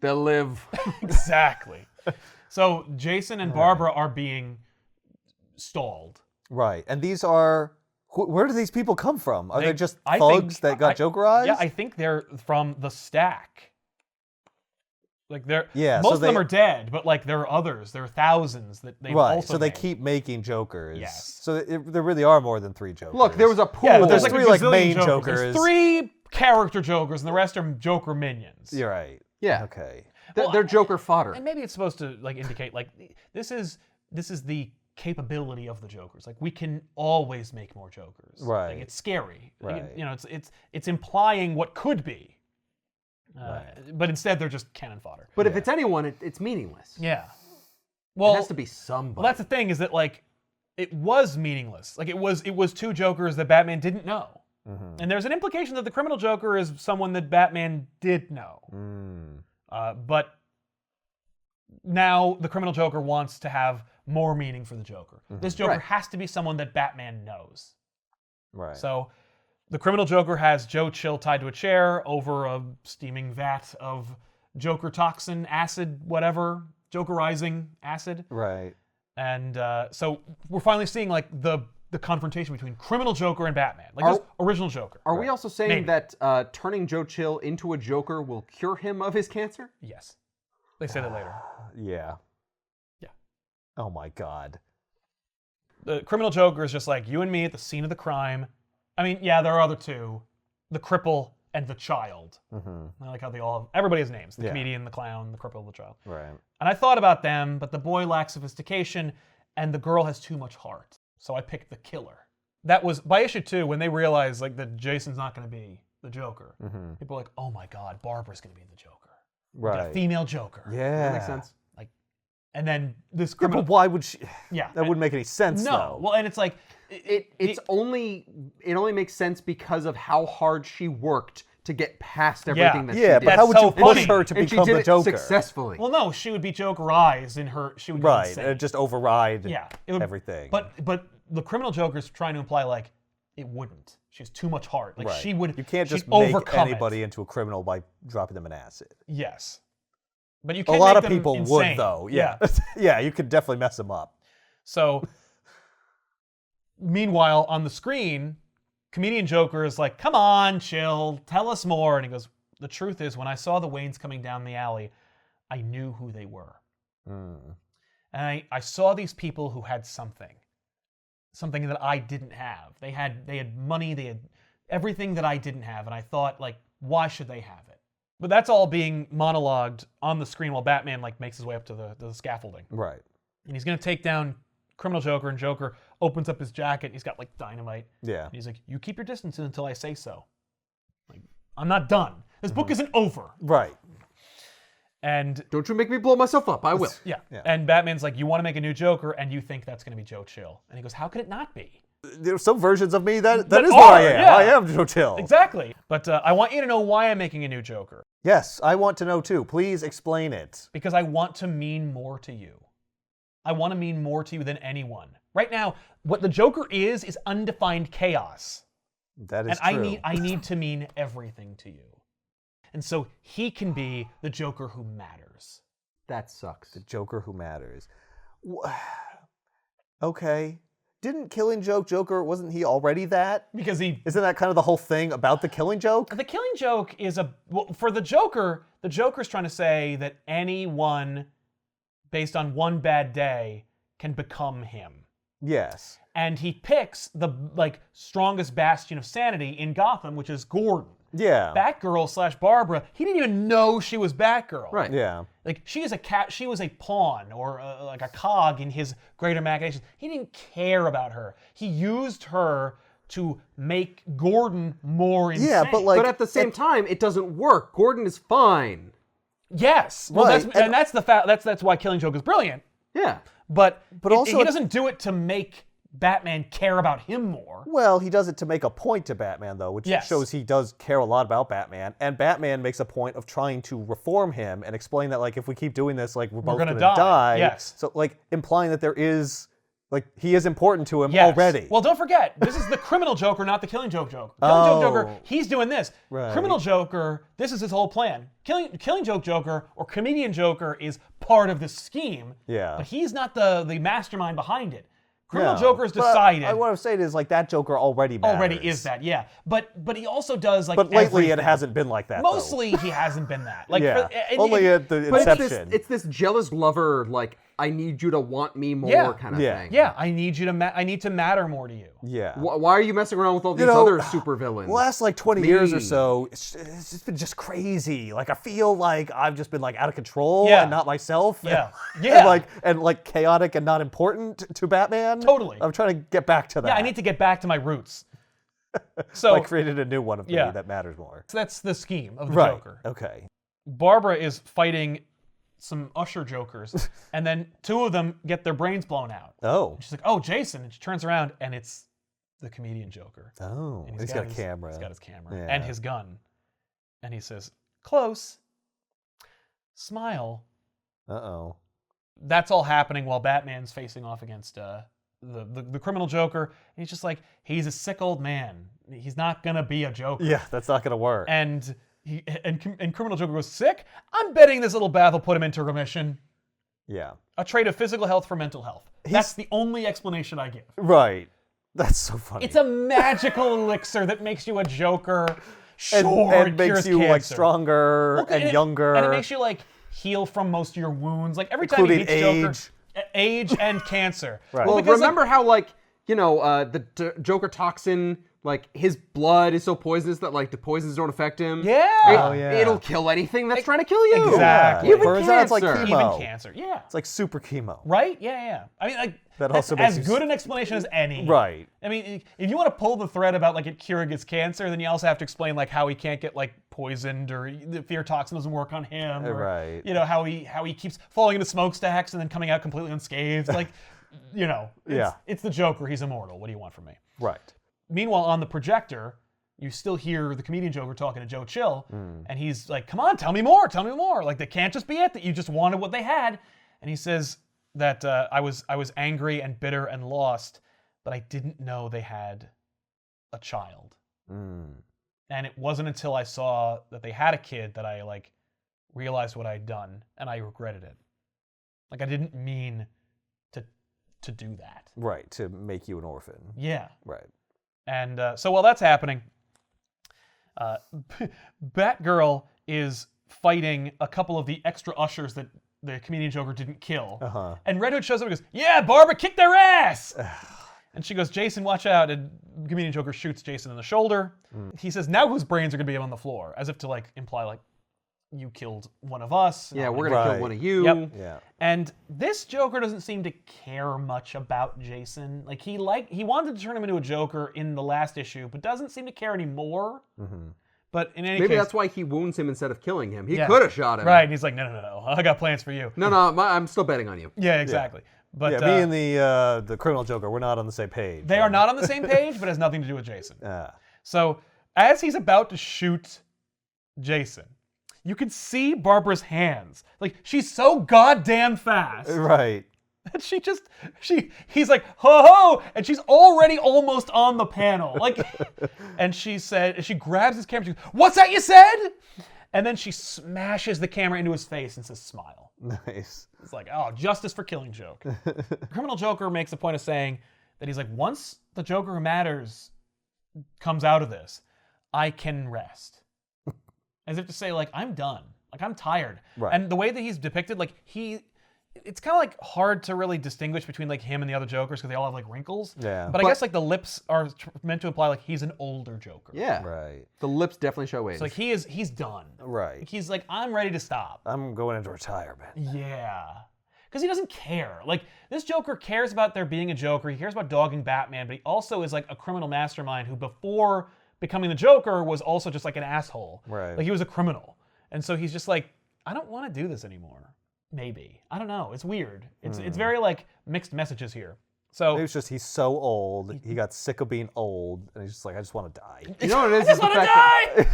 They'll live. Exactly. So Jason and Barbara are being stalled. Right. And these are. Where do these people come from? Are they just I thugs think- that got Joker eyes? Yeah, I think they're from the stack. Like they're Yeah, most so of them they- are dead, but like there are others. There are thousands that they Right. also So they made. keep making Jokers. Yes. So there really are more than 3 Jokers. Look, there was a pool. Yeah, But there's there's like three, a like, gazillion main There's Jokers. 3 character Jokers, and the rest are Joker minions. You're right. Yeah. Okay. They're Joker fodder. And maybe it's supposed to like indicate like this is the capability of the Jokers. Like we can always make more Jokers. Right. Like it's scary. Like, Right. you know, it's implying what could be. But instead they're just cannon fodder. But if it's anyone, it's meaningless. Yeah. It Well, has to be somebody. well, that's the thing is that like it was meaningless. Like it was 2 Jokers that Batman didn't know. Mm-hmm. And there's an implication that the criminal Joker is someone that Batman did know. But now the criminal Joker wants to have more meaning for the Joker. This Joker Right. has to be someone that Batman knows. Right. So the criminal Joker has Joe Chill tied to a chair over a steaming vat of Joker toxin, acid, whatever, Jokerizing acid. Right. And so we're finally seeing like the confrontation between criminal Joker and Batman. Like this original Joker. Are we also saying Maybe. that turning Joe Chill into a Joker will cure him of his cancer? Yes. They say that later. Yeah. Yeah. Oh my God. The criminal Joker is just like you and me at the scene of the crime. I mean, yeah, there are other 2. The cripple and the child. I like how everybody has names. The Yeah. comedian, the clown, the cripple, the child. Right. And I thought about them, but the boy lacks sophistication and the girl has too much heart. So I picked the killer. That was, by issue 2, when they realized like that Jason's not going to be the Joker. People are like, oh my God, Barbara's going to be the Joker. We got a Right. female Joker. Yeah. That makes sense. Like, and then this Yeah, criminal... but why would she? Yeah. That wouldn't make any sense, No. though. Well, and it's like... It only makes sense because of how hard she worked to get past everything that she Yeah, did. but how would so you push funny. her to And she become did the it Joker? successfully. Well, no, she would be Jokerized in her... She would go Right. insane. And just override Yeah. It would, everything. But the criminal Joker's trying to imply like it wouldn't. She has too much heart. Like right. she would. You can't just she'd make overcome anybody It. into a criminal by dropping them in acid. Yes. But you A can lot make of them people insane. would, though. Yeah. Yeah, you could definitely mess them up. So, meanwhile, on the screen, comedian Joker is like, "Come on, chill. Tell us more." And he goes, "The truth is, when I saw the Waynes coming down the alley, I knew who they were. And I saw these people who had something that I didn't have. They had money, they had everything that I didn't have, and I thought, like, why should they have it?" But that's all being monologued on the screen while Batman like makes his way up to the scaffolding. Right. And he's gonna take down criminal Joker, and Joker opens up his jacket, and he's got like dynamite. Yeah. And he's like, "You keep your distance until I say so. Like, I'm not done. This book isn't over." Right. And Don't you make me blow myself up. I will. yeah. And Batman's like, "You want to make a new Joker, and you think that's gonna be Joe Chill." And he goes, "How could it not be?" There's some versions of me that That is what I are, am. yeah. I am Joe Chill. Exactly. But I want you to know why I'm making a new Joker. Yes, I want to know too. Please explain it. Because I want to mean more to you. I want to mean more to you than anyone. Right now, what the Joker is undefined chaos. That is And true. I need to mean everything to you. And so he can be the Joker who matters. That sucks. The Joker who matters. Okay. didn't Killing Joke Joker, wasn't he already that? Because Isn't that kind of the whole thing about the Killing Joke? the Killing Joke is for the Joker's trying to say that anyone based on one bad day can become him. Yes. And he picks the strongest bastion of sanity in Gotham, which is Gordon. Yeah. Batgirl / Barbara, he didn't even know she was Batgirl. Right. Yeah. Like, she was a pawn or like a cog in his greater machinations. He didn't care about her. He used her to make Gordon more insane. Yeah, but at the same time, it doesn't work. Gordon is fine. Yes. Well, Right. that's the fact. That's why Killing Joke is brilliant. Yeah. But also he doesn't do it to make Batman care about him more. Well, he does it to make a point to Batman, though, which Yes. shows he does care a lot about Batman. And Batman makes a point of trying to reform him and explain that, like, if we keep doing this, like, we're both gonna going to die. die. Yes. So, like, implying that there is, like, he is important to him Yes. already. Well, don't forget, this is the criminal Joker, not the Killing Joke Joker. Killing Joke Joker, he's doing this. Right. Criminal Joker, this is his whole plan. Killing Joke Joker or Comedian Joker is part of the scheme. Yeah. But he's not the mastermind behind it. Criminal No. Joker's But decided. what I'm saying is, like, that Joker already matters. Already is that, yeah. But he also does like. But lately, everything. it hasn't been like that. though. Mostly, he hasn't been that. Like, Yeah. and Only at the But inception. it's this jealous lover, like, I need you to want me more Yeah. kind of Yeah. thing. Yeah, I need to matter more to you. Yeah. Why are you messing around with all these know, other supervillains? The last like 20 years or Me. so, it's just been just crazy. Like I feel like I've just been like out of control Yeah. and not myself. Yeah. And, Yeah. and like chaotic and not important to Batman. Totally. I'm trying to get back to that. Yeah, I need to get back to my roots. So I created a new one of me Yeah. that matters more. that's the scheme of the Right. Joker. Okay. Barbara is fighting some Usher Jokers, and then two of them get their brains blown out. Oh. She's like, "Oh, Jason!" And she turns around, and it's the Comedian Joker. Oh. And He's got a camera. He's got his camera Yeah. and his gun, and he says, "Close. Smile." Uh-oh. That's all happening while Batman's facing off against the criminal Joker. And he's just like, he's a sick old man. He's not gonna be a Joker. Yeah, that's not gonna work. And criminal Joker goes, sick? I'm betting this little bath will put him into remission. Yeah. A trade of physical health for mental health. That's the only explanation I give. Right. That's so funny. It's a magical elixir that makes you a Joker. Sure, and it makes cures you like cancer. stronger Well, and younger. And it makes you like heal from most of your wounds. Like every time you Including beat Joker, age. Age and cancer. Right. Well, because, remember how, like, you know, the Joker toxin, like, his blood is so poisonous that, like, the poisons don't affect him. Yeah. Oh, yeah. It'll kill anything that's trying to kill you. Exactly. Yeah. Even Turns out it's like cancer. chemo. Even cancer. Yeah. It's like super chemo. Right? Yeah. I mean, like, That that's also makes as you good an explanation as any. Right. I mean, if you want to pull the thread about like it curing his cancer, then you also have to explain like how he can't get like poisoned, or the fear toxin doesn't work on him, or, Right. you know, how he keeps falling into smokestacks and then coming out completely unscathed. Like, you know, it's the Joker. He's immortal. What do you want from me? Right. Meanwhile, on the projector, you still hear the Comedian Joker talking to Joe Chill, and he's like, "Come on, tell me more. Like, that can't just be it. That you just wanted what they had." And he says that I was angry and bitter and lost, but I didn't know they had a child. And it wasn't until I saw that they had a kid that I like realized what I'd done, and I regretted it. Like, I didn't mean to do that. Right. To make you an orphan. Yeah. Right. And so while that's happening, Batgirl is fighting a couple of the extra ushers that the Comedian Joker didn't kill. And Red Hood shows up and goes, "Yeah, Barbara, kick their ass!" And she goes, "Jason, watch out." And Comedian Joker shoots Jason in the shoulder. He says, "Now whose brains are going to be on the floor?" As if to like imply like, you killed one of us. Yeah, we're going to kill one of you. Yep. Yeah. And this Joker doesn't seem to care much about Jason. Like he wanted to turn him into a Joker in the last issue, but doesn't seem to care anymore. But in any Maybe case, that's why he wounds him instead of killing him. He could have shot him. right. And he's like, no, I got plans for you. No, I'm still betting on you. Yeah, exactly. But Yeah, me and the criminal Joker, we're not on the same page. they are not on the same page, but it has nothing to do with Jason. Ah. So as he's about to shoot Jason, you can see Barbara's hands. Like, she's so goddamn fast. Right. And he's like, ho ho, and she's already almost on the panel. Like, and she grabs his camera, she goes, "What's that you said?" And then she smashes the camera into his face and says, "Smile." Nice. It's like, oh, justice for Killing Joke. Criminal Joker makes a point of saying that he's like, once the Joker Who Matters comes out of this, I can rest. As if to say, like, I'm done. Like, I'm tired. Right. And the way that he's depicted, like, it's kind of like hard to really distinguish between like him and the other Jokers because they all have like wrinkles. Yeah. But I guess like the lips are meant to imply like he's an older Joker. Yeah. Right. The lips definitely show age. So like he's done. Right. Like, he's like, I'm ready to stop. I'm going into retirement. Yeah. Because he doesn't care. Like, this Joker cares about there being a Joker. He cares about dogging Batman, but he also is like a criminal mastermind who before becoming the Joker was also just like an asshole. Right. Like, he was a criminal. And so he's just like, I don't want to do this anymore. Maybe. I don't know. It's weird. It's very like mixed messages here. So It was just he's so old. He got sick of being old, and he's just like, I just want to die. You know what it is? I just want to die!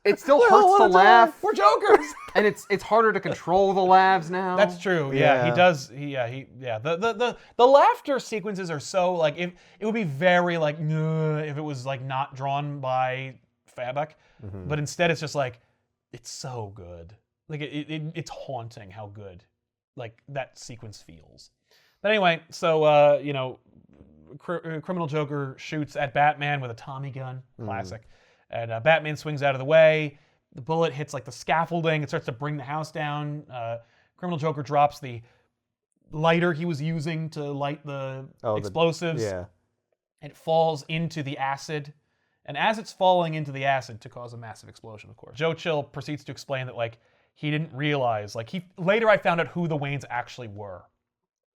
It still hurts to laugh, We're Jokers! and it's harder to control the laughs now. That's true. Yeah, he Yeah. does. The laughter sequences are so like it would be very like if it was like not drawn by Fabek, but instead it's just like it's so good. Like it's haunting how good like that sequence feels. But anyway, so Criminal Joker shoots at Batman with a Tommy gun, classic, and Batman swings out of the way. The bullet hits like the scaffolding. It starts to bring the house down. Criminal Joker drops the lighter he was using to light the explosives. Yeah. It falls into the acid. And as it's falling into the acid to cause a massive explosion, of course, Joe Chill proceeds to explain that like he didn't realize, like later I found out who the Waynes actually were.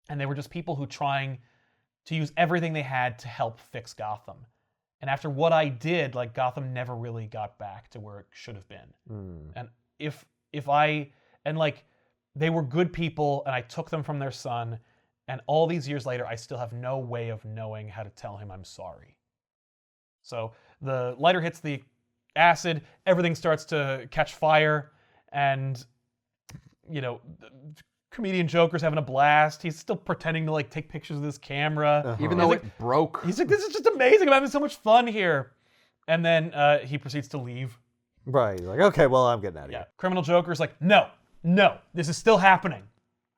And they were just people who trying to use everything they had to help fix Gotham. And after what I did, like Gotham never really got back to where it should have been. And if like they were good people and I took them from their son, and all these years later I still have no way of knowing how to tell him I'm sorry. So the lighter hits the acid, everything starts to catch fire, and comedian Joker's having a blast. He's still pretending to like take pictures of this camera. Even though it broke. He's like, this is just amazing. I'm having so much fun here. And then he proceeds to leave. Right. Like, okay, well, I'm getting out of Yeah. here. Criminal Joker's like, no, this is still happening.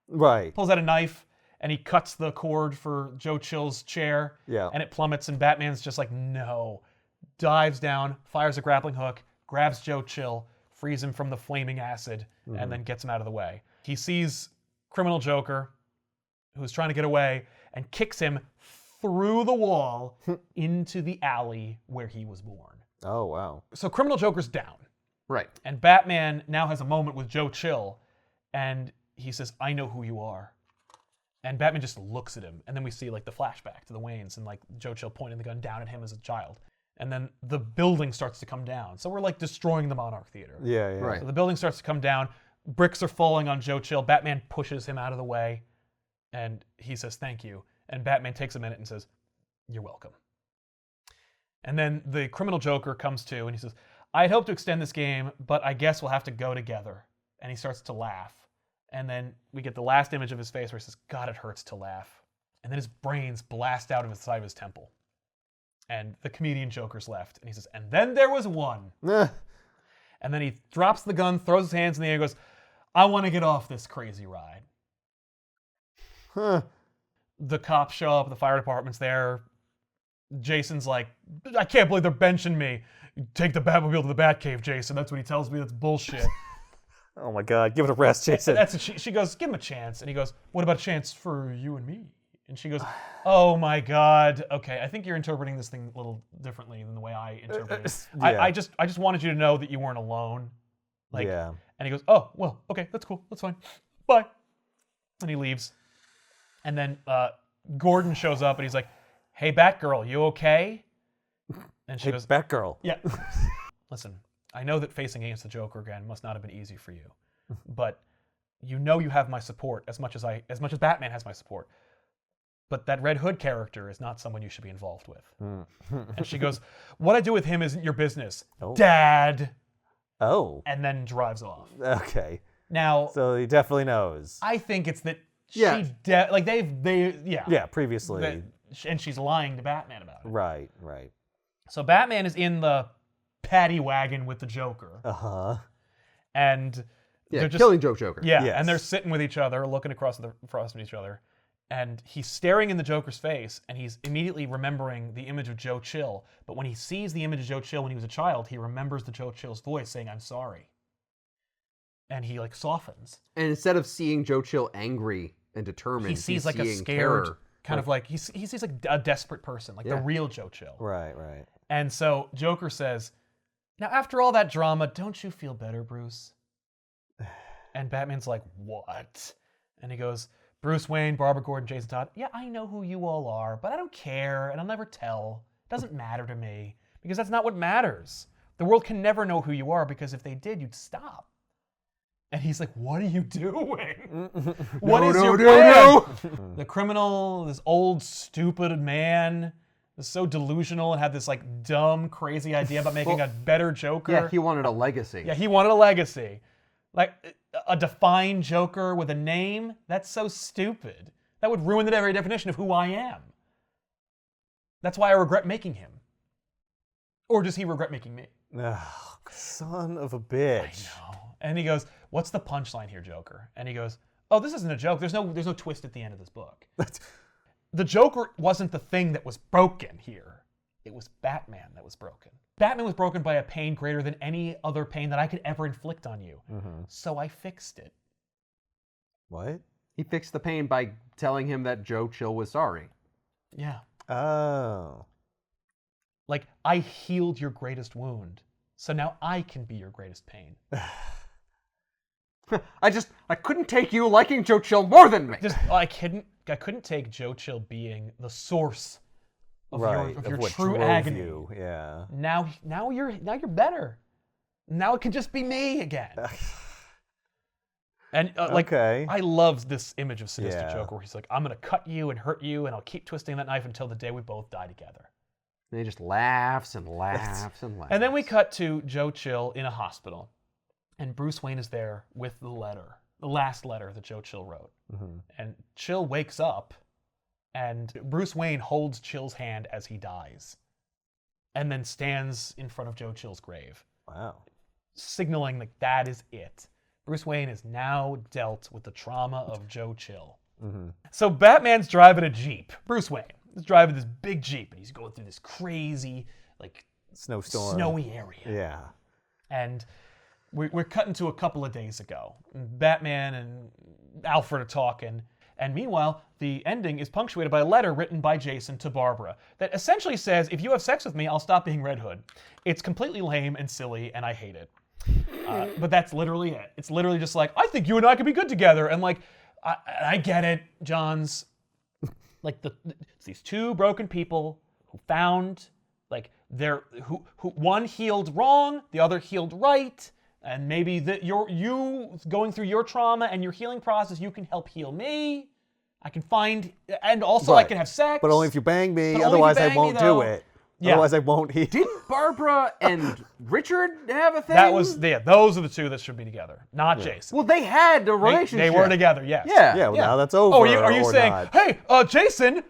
Right. Pulls out a knife and he cuts the cord for Joe Chill's chair. Yeah. And it plummets, and Batman's just like, no. Dives down, fires a grappling hook, grabs Joe Chill, frees him from the flaming acid, and then gets him out of the way. He sees Criminal Joker, who's trying to get away, and kicks him through the wall into the alley where he was born. Oh, wow. So Criminal Joker's down. Right. And Batman now has a moment with Joe Chill, and he says, I know who you are. And Batman just looks at him, and then we see like the flashback to the Waynes and like Joe Chill pointing the gun down at him as a child. And then the building starts to come down. So we're like destroying the Monarch Theater. Yeah. Right. So the building starts to come down. Bricks are falling on Joe Chill. Batman pushes him out of the way, and he says, thank you. And Batman takes a minute and says, you're welcome. And then the Criminal Joker comes to, and he says, I'd hoped to extend this game, but I guess we'll have to go together. And he starts to laugh. And then we get the last image of his face where he says, God, it hurts to laugh. And then his brains blast out of the side of his temple. And the comedian Joker's left. And he says, and then there was one. And then he drops the gun, throws his hands in the air, and goes, I want to get off this crazy ride. Huh. The cops show up, the fire department's there. Jason's like, I can't believe they're benching me. Take the Batmobile to the Batcave, Jason. That's what he tells me. That's bullshit. Oh my God. Give it a rest, Jason. That's what she goes, give him a chance. And he goes, what about a chance for you and me? And she goes, oh my God. Okay, I think you're interpreting this thing a little differently than the way I interpret it. Yeah. I just wanted you to know that you weren't alone. Like, Yeah. And he goes, oh, well, okay, that's cool. That's fine. Bye. And he leaves. And then Gordon shows up and he's like, hey, Batgirl, you okay? And she Hey, goes, Batgirl. yeah. Listen, I know that facing against the Joker again must not have been easy for you. But you know you have my support as much as Batman has my support. But that Red Hood character is not someone you should be involved with. And she goes, what I do with him isn't your business. Oh. Dad. Oh. And then drives off. Okay. Now, So he definitely knows. I think it's that Yeah. yeah. Previously. And she's lying to Batman about it. Right. So Batman is in the paddy wagon with the Joker. Uh-huh. And Yeah, they're just killing Joker. Yeah, Yes. and they're sitting with each other, looking across at each other. And he's staring in the Joker's face, and he's immediately remembering the image of Joe Chill. But when he sees the image of Joe Chill when he was a child, he remembers the Joe Chill's voice saying, "I'm sorry." And he like softens. And instead of seeing Joe Chill angry and determined, He sees like a seeing scared, terror. kind of like, he sees like a desperate person, like the real Joe Chill. Right. And so Joker says, "Now after all that drama, don't you feel better, Bruce?" And Batman's like, "What?" And he goes, "Bruce Wayne, Barbara Gordon, Jason Todd, yeah, I know who you all are, but I don't care, and I'll never tell. It doesn't matter to me, because that's not what matters. The world can never know who you are, because if they did, you'd stop." And he's like, "What are you doing? What is your plan?" The criminal, this old, stupid man, was so delusional and had this like dumb, crazy idea about making a better Joker. Yeah, he wanted a legacy. Yeah, he wanted a legacy. Like, a defined Joker with a name? That's so stupid. That would ruin the very definition of who I am. That's why I regret making him. Or does he regret making me? Oh, son of a bitch. I know. And he goes, "What's the punchline here, Joker?" And he goes, "Oh, this isn't a joke. There's no twist at the end of this book." The Joker wasn't the thing that was broken here. It was Batman that was broken. Batman was broken by a pain greater than any other pain that I could ever inflict on you. So I fixed it. What? He fixed the pain by telling him that Joe Chill was sorry. Yeah. Oh. Like, I healed your greatest wound. So now I can be your greatest pain. I couldn't take you liking Joe Chill more than me. I couldn't take Joe Chill being the source of your what true drove agony. You. Yeah. Now you're better. Now it can just be me again. And Okay. I love this image of Sinister Yeah. Joker where he's like, "I'm gonna cut you and hurt you, and I'll keep twisting that knife until the day we both die together." And he just laughs and laughs and laughs. And then we cut to Joe Chill in a hospital, and Bruce Wayne is there with the last letter that Joe Chill wrote. And Chill wakes up, and Bruce Wayne holds Chill's hand as he dies, and then stands in front of Joe Chill's grave. Wow. Signaling like that is it. Bruce Wayne is now dealt with the trauma of Joe Chill. So Batman's driving a Jeep. Bruce Wayne is driving this big Jeep, and he's going through this crazy, like, Snowstorm. snowy area. Yeah. And we're cutting to a couple of days ago. Batman and Alfred are talking, and meanwhile, the ending is punctuated by a letter written by Jason to Barbara that essentially says, "If you have sex with me, I'll stop being Red Hood." It's completely lame and silly, and I hate it. But that's literally it. It's literally just like, "I think you and I could be good together." And like, I get it, Johns. Like, it's these two broken people who found, like, who one healed wrong, the other healed right, and maybe you going through your trauma and your healing process, you can help heal me. I can find, and also I can have sex. But only if you bang me, But only if you otherwise I bang me, won't do though. it. Yeah. Otherwise I won't heal. Didn't Barbara and Richard have a thing? Those are the two that should be together, not Jason. Well, they had a relationship. They were together, yes. Yeah. Yeah, well, now that's over. Oh, are you or saying, not. "Hey, Jason,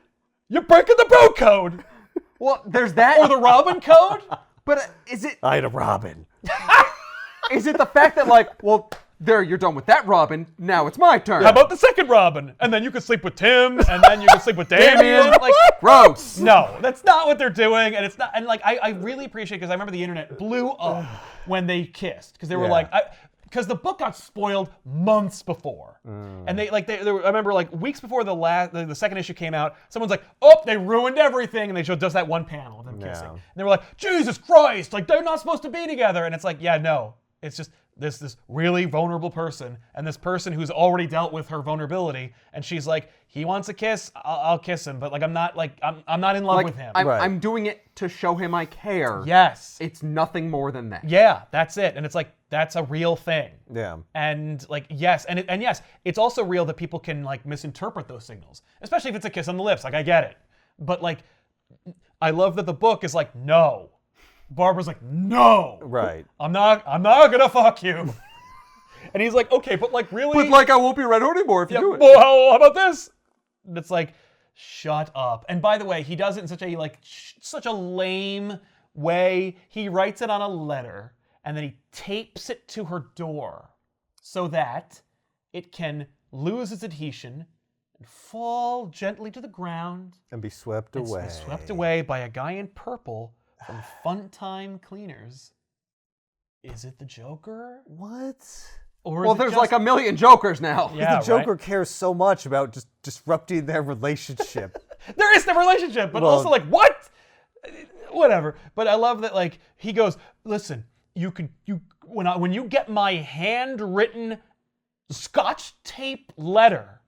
you're breaking the bro code," Well, there's that. or the Robin code? But is it Ida Robin. is it the fact that, like, well, there, you're done with that Robin, now it's my turn. How about the second Robin? And then you can sleep with Tim, and then you can sleep with Damien. Like, Gross. no, that's not what they're doing, and it's not. And like, I really appreciate, because I remember the internet blew up when they kissed, because they were Yeah. like, because the book got spoiled months before, and they I remember like weeks before the second issue came out, someone's like, "Oh, they ruined everything," and they showed just that one panel of them kissing, and they were like, "Jesus Christ, like they're not supposed to be together," and it's like, yeah, no, it's just this really vulnerable person, and this person who's already dealt with her vulnerability, and she's like, "He wants a kiss, I'll kiss him, but like I'm not in love with him." I'm doing it to show him I care. Yes. It's nothing more than that. Yeah, that's it. And it's like, that's a real thing. Yeah. And like, yes, and yes, it's also real that people can like misinterpret those signals, especially if it's a kiss on the lips. Like, I get it. But like, I love that the book is like, no. Barbara's like, no. Right. I'm not gonna fuck you. And he's like, okay, but like, really? But like, I won't be Red Hood anymore if you do it. Well, how about this? And it's like, shut up. And by the way, he does it in such a lame way. He writes it on a letter, and then he tapes it to her door so that it can lose its adhesion, and fall gently to the ground And be swept and away. be swept away by a guy in purple from Fun Time Cleaners. Is it the Joker? What? Or Well, is it there's just... like a million Jokers now. Yeah, The Joker cares so much about just disrupting their relationship. There is no relationship, but Well- also like, what? Whatever. But I love that, like, he goes, listen, when you get my handwritten Scotch tape letter,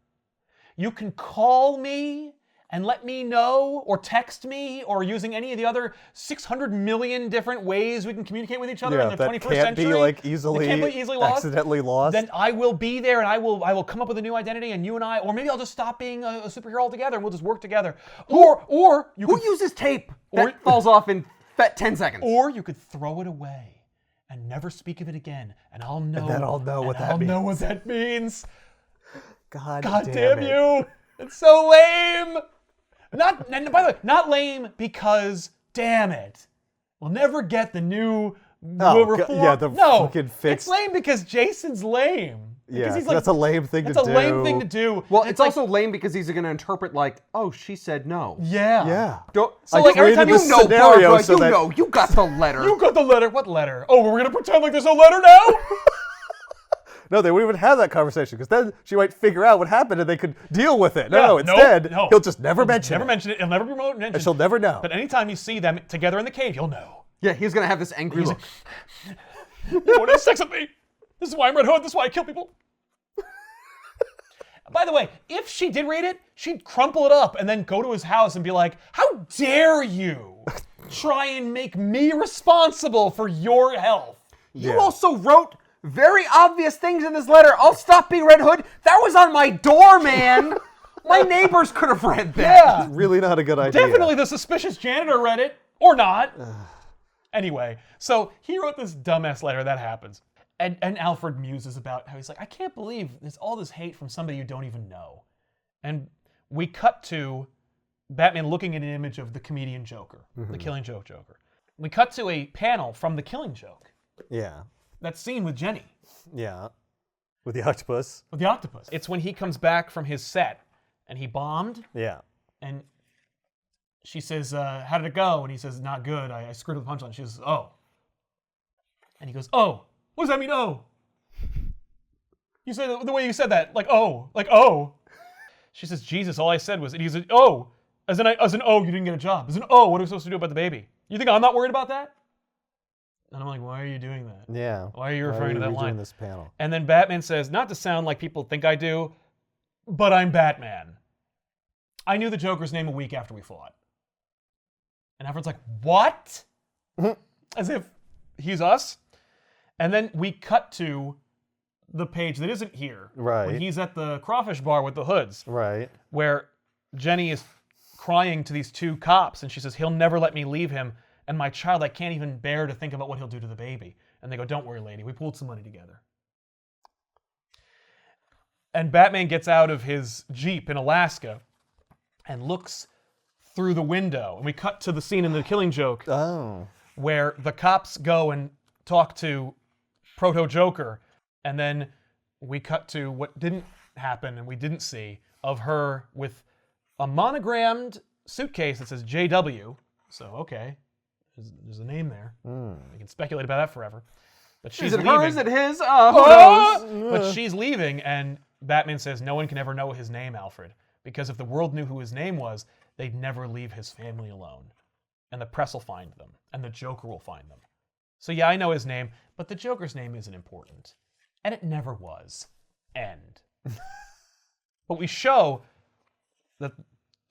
you can call me and let me know, or text me, or using any of the other 600 million different ways we can communicate with each other in the 21st that can't century. be like That can't be easily lost. accidentally lost. Then I will be there, and I will come up with a new identity, and you and I, or maybe I'll just stop being a superhero altogether, and we'll just work together. Or you Who could, uses tape that falls off in 10 seconds? or you could throw it away and never speak of it again, and I'll know. And then I'll know what that I'll know means. what that means. God Damn it. you! It's so lame. And by the way, not lame because damn it, we'll never get the new reform. yeah, the no, fucking fix. It's lame because Jason's lame. Because Yeah, he's like, that's a lame thing to That's do. a lame thing to do. Well, And it's like, also lame because he's going to interpret like, oh, she said no. yeah. Yeah. Don't, So, like, every time created this you know, scenario Barbara, so you that know, you got the letter. You got the letter. What letter? Oh, we're gonna pretend like there's no letter now. No, they wouldn't even have that conversation because then she might figure out what happened and they could deal with it. Yeah, No, instead, no. he'll just never mention Never it. mention it. It'll never be mentioned. And she'll never know. But anytime you see them together in the cave, you'll know. Yeah, he's going to have this angry look. You want to have sex with me? This is why I'm Red Hood. This is why I kill people. By the way, if she did read it, she'd crumple it up and then go to his house and be like, how dare you try and make me responsible for your health? You also wrote very obvious things in this letter. I'll stop being Red Hood. That was on my door, man. My neighbors could have read that. Yeah. Really not a good idea. Definitely the suspicious janitor read it. Or not. Anyway, so he wrote this dumbass letter. That happens. And Alfred muses about how he's like, I can't believe there's all this hate from somebody you don't even know. And we cut to Batman looking at an image of the comedian Joker, the Killing Joke Joker. We cut to a panel from the Killing Joke. Yeah. That scene with Jenny, Yeah. With the octopus. with the octopus. It's when he comes back from his set and he bombed, Yeah. and she says, how did it go? And he says, not good. I screwed up the punchline. She says, oh. And he goes, oh. What does that mean, oh? You said the way you said that, like oh. She says, Jesus, all I said was, and he said, oh. As in, oh, you didn't get a job. As in, oh, what are we supposed to do about the baby? You think I'm not worried about that? And I'm like, why are you doing that? Yeah. Why are you referring to that line? This panel? And then Batman says, not to sound like people think I do, but I'm Batman. I knew the Joker's name a week after we fought. And Alfred's like, what? As if he's us. And then we cut to the page that isn't here. Right. When he's at the crawfish bar with the hoods. Right. Where Jenny is crying to these two cops, and she says, he'll never let me leave him. And my child, I can't even bear to think about what he'll do to the baby. And they go, don't worry, lady. We pulled some money together. And Batman gets out of his Jeep in Alaska and looks through the window. And we cut to the scene in the Killing Joke Oh. where the cops go and talk to Proto-Joker. And then we cut to what didn't happen and we didn't see of her with a monogrammed suitcase that says JW. So, okay. There's a name there. We can speculate about that forever. But she's Is it leaving. her? Is it his? Who knows? But she's leaving, and Batman says, no one can ever know his name, Alfred. Because if the world knew who his name was, they'd never leave his family alone. And the press will find them, and the Joker will find them. So yeah, I know his name, but the Joker's name isn't important. And it never was. End. But we show that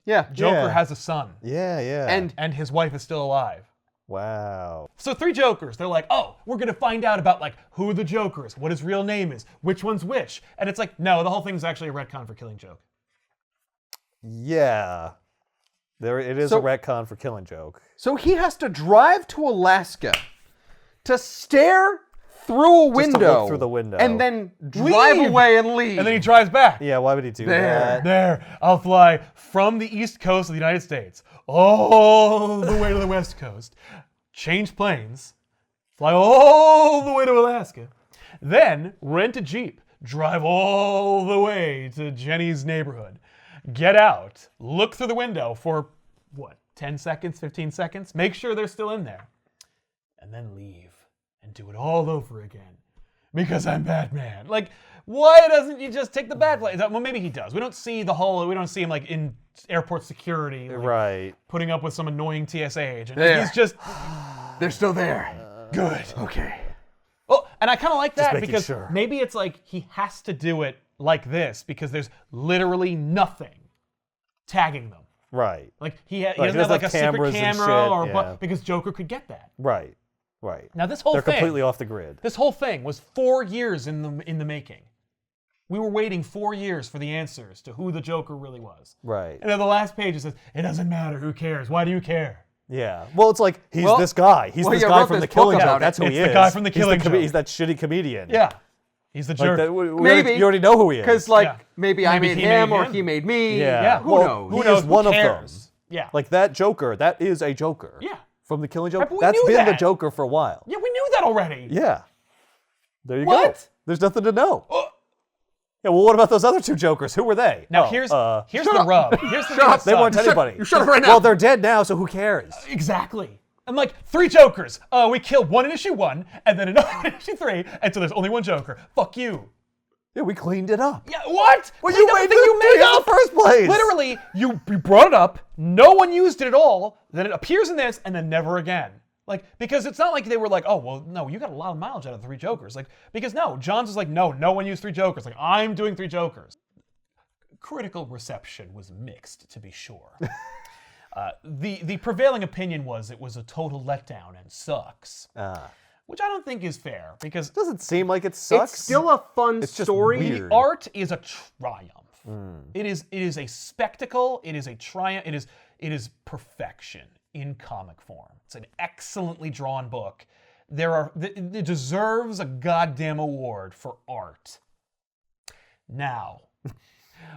Yeah. Joker Yeah. has a son, Yeah, yeah. and his wife is still alive. Wow. So 3 Jokers, they're like, oh, we're gonna find out about like who the Joker is, what his real name is, which one's which. And it's like, no, the whole thing's actually a retcon for Killing Joke. Yeah. There it is So- a retcon for Killing Joke. So he has to drive to Alaska to stare through a Just to look window, through the window. and then drive Leave! away and leave. And then he drives back. Yeah, why would he do There. that? There, I'll fly from the East Coast of the United States all the way to the West Coast, change planes, fly all the way to Alaska, then rent a Jeep, drive all the way to Jenny's neighborhood, get out, look through the window for, 10 seconds, 15 seconds? Make sure they're still in there. And then leave and do it all over again. Because I'm Batman. Like, why doesn't he just take the bad play? Well, maybe he does. We don't see him like in airport security. Like, right. Putting up with some annoying TSA agent. There. He's just... They're still there. Good. Okay. Well, and I kind of like that making because sure. maybe it's like he has to do it like this because there's literally nothing tagging them. Right. Like he doesn't have like a secret camera or because Joker could get that. Right. Right. Now this whole They're thing, completely off the grid. This whole thing was 4 years in the making. We were waiting 4 years for the answers to who the Joker really was. Right. And then the last page it says, "It doesn't matter. Who cares? Why do you care?" Yeah. Well, it's like he's this guy. He's this guy from the Killing Joke. That's who he is. It's the guy from the Killing Joke. He's that shitty comedian. Yeah. He's the jerk. Maybe you already know who he is. Because maybe I made him or he made me. Yeah. Who knows? Who knows? One of them. Yeah. Like that Joker. That is a Joker. Yeah. From the Killing Joke. Right, That's been that. the Joker for a while. Yeah, we knew that already. Yeah. There you go. What? There's nothing to know. Yeah, well, what about those other 2 Jokers? Who were they? Now here's the rub. Here's the thing that They weren't sucks. anybody. You shut up right now. Well, they're dead now, so who cares? Exactly. I'm like, 3 Jokers. We killed one in issue 1, and then another in issue 3, and so there's only 1 Joker. Fuck you. Yeah, we cleaned it up. Yeah, what? Well, you made it in the first place. Literally, you brought it up, no one used it at all, then it appears in this, and then never again. Like, because it's not like they were like, oh, well, no, you got a lot of mileage out of 3 Jokers. Like, because no, Johns was like, no one used 3 Jokers. Like, I'm doing 3 Jokers. Critical reception was mixed, to be sure. The prevailing opinion was it was a total letdown and sucks. Which I don't think is fair, because... It doesn't seem like it sucks. It's still a fun story. Weird. The art is a triumph. It is a spectacle. It is a triumph. It is perfection in comic form. It's an excellently drawn book. It deserves a goddamn award for art. Now,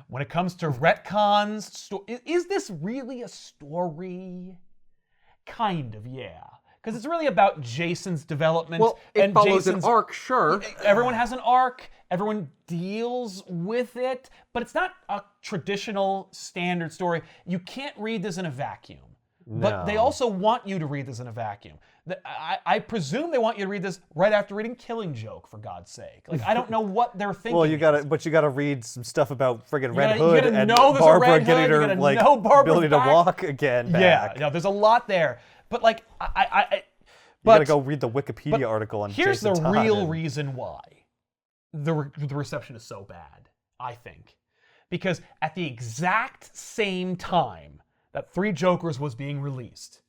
when it comes to retcons, is this really a story? Kind of, yeah. Because it's really about Jason's development. Well, it follows Jason's an arc, sure. Everyone has an arc. Everyone deals with it. But it's not a traditional standard story. You can't read this in a vacuum. But they also want you to read this in a vacuum. I presume they want you to read this right after reading Killing Joke, for God's sake. Like, I don't know what they're thinking. Well, you gotta read some stuff about friggin' Red you Hood gotta and know there's a Barbara Red getting Hood, you her gotta like know Barbara's ability to back. walk again back. Yeah, there's a lot there. But like, You gotta go read the Wikipedia article on here's Jason the Todd real and- reason why the reception is so bad, I think. Because at the exact same time that 3 Jokers was being released,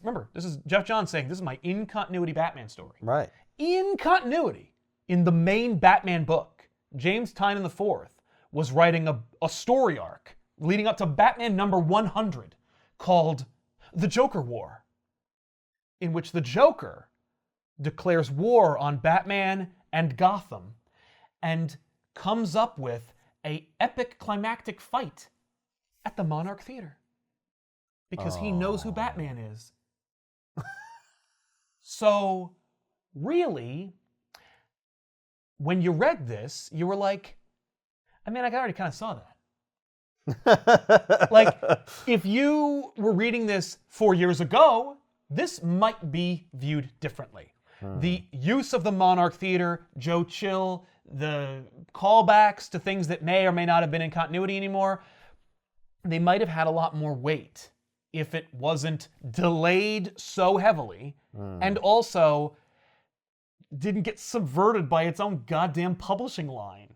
remember, this is Jeff Johns saying, this is my in-continuity Batman story. Right. In continuity, in the main Batman book, James Tynion IV was writing a story arc leading up to Batman number 100 called The Joker War, in which the Joker declares war on Batman and Gotham and comes up with an epic climactic fight at the Monarch Theater. Because he knows who Batman is. So, really, when you read this, you were like, I mean, I already kind of saw that. Like, if you were reading this 4 years ago, this might be viewed differently. The use of the Monarch Theater, Joe Chill, the callbacks to things that may or may not have been in continuity anymore, they might have had a lot more weight if it wasn't delayed so heavily and also didn't get subverted by its own goddamn publishing line.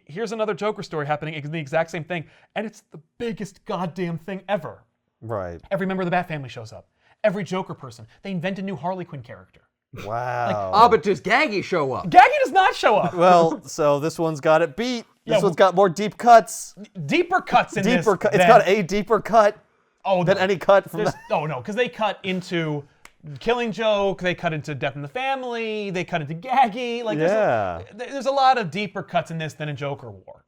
Here's another Joker story happening, the exact same thing, and it's the biggest goddamn thing ever. Right. Every member of the Bat family shows up. Every Joker person. They invent a new Harley Quinn character. Wow. But does Gaggy show up? Gaggy does not show up. Well, so this one's got it beat. This Yeah, one's got more deep cuts. Deeper cuts in this. It's got a deeper cut than no. any cut from that. Oh, no, because they cut into Killing Joke, they cut into Death in the Family, they cut into Gaggy. Like, there's a lot of deeper cuts in this than in Joker War.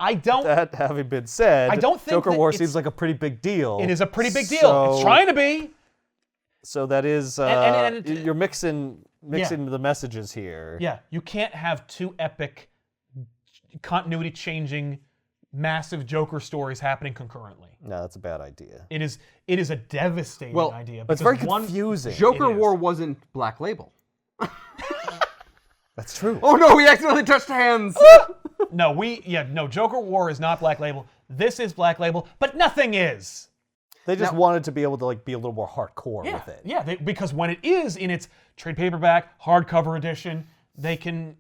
That having been said, I don't think Joker that War seems like a pretty big deal. It is a pretty big deal. It's trying to be. So that is, And you're mixing the messages here. Yeah, you can't have 2 epic continuity changing, massive Joker stories happening concurrently. No, that's a bad idea. It is a devastating idea. But it's very because confusing. Joker War wasn't Black Label. That's true. Oh no, we accidentally touched hands. No, Joker War is not Black Label. This is Black Label, but nothing is. They just wanted to be able to like be a little more hardcore with it. Yeah, because when it is in its trade paperback, hardcover edition, they can,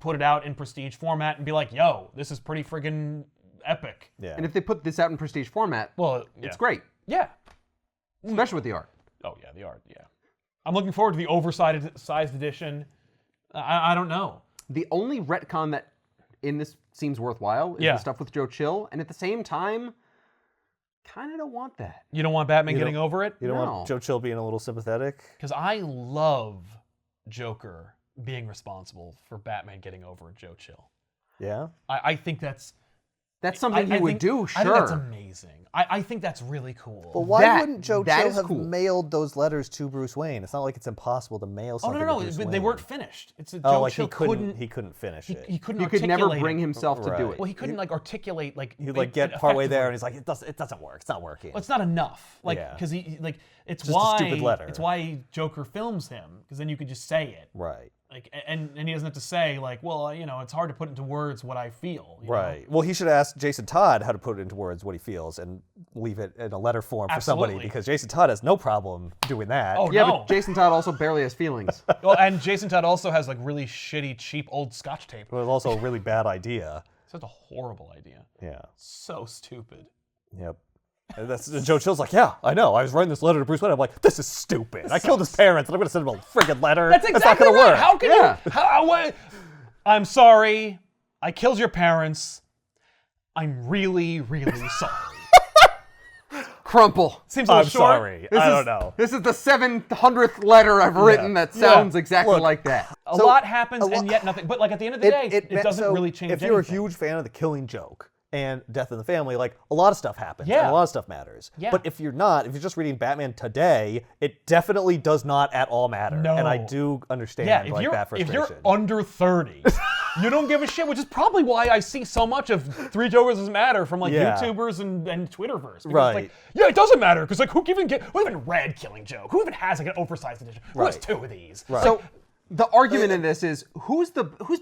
put it out in prestige format and be like, yo, this is pretty friggin' epic. Yeah. And if they put this out in prestige format, it's great. Yeah. Especially with the art. Oh, yeah, the art, yeah. I'm looking forward to the oversized edition. I don't know. The only retcon that in this seems worthwhile is the stuff with Joe Chill, and at the same time, kind of don't want that. You don't want Batman getting over it? You don't want Joe Chill being a little sympathetic? Because I love Joker being responsible for Batman getting over Joe Chill. Yeah? I think that's something he would do, sure. I think that's amazing. I think that's really cool. But why wouldn't Joe Chill have mailed those letters to Bruce Wayne? It's not like it's impossible to mail something to Bruce Wayne. They weren't finished. It's a Joe Chill he couldn't finish it. He couldn't He could articulate never bring himself to do it. Well, he couldn't articulate He'd get partway there and he's like, it doesn't work. It's not working. Well, it's not enough. Because it's just why a stupid letter. It's why Joker films him, because then you could just say it. Right. And he doesn't have to say it's hard to put into words what I feel. Right. Well, he should ask Jason Todd how to put it into words what he feels and leave it in a letter form for somebody, because Jason Todd has no problem doing that. Oh, yeah, but Jason Todd also barely has feelings. Well, and Jason Todd also has really shitty, cheap old Scotch tape. It was also a really bad idea. Such a horrible idea. Yeah. So stupid. Yep. And Joe Chill's like, yeah, I know. I was writing this letter to Bruce Wayne. I'm like, this is stupid. I killed his parents, and I'm going to send him a friggin' letter. That's exactly not going to work. How can you? I'm sorry. I killed your parents. I'm really, really sorry. Crumple. Seems a little short. Sorry. I don't know. This is the 700th letter I've written that sounds exactly like that. A lot happens and yet nothing. But at the end of the day, it doesn't really change anything. If you're a huge fan of The Killing Joke and Death in the Family, a lot of stuff happens and a lot of stuff matters. Yeah. But if you're just reading Batman today, it definitely does not at all matter. No. And I do understand that frustration. If you're under 30, you don't give a shit, which is probably why I see so much of Three Jokers Doesn't Matter from YouTubers and Twitterverse. Because it doesn't matter, because who even read Killing Joke? Who even has an oversized edition? Who has two of these? Right. So the argument in this is who's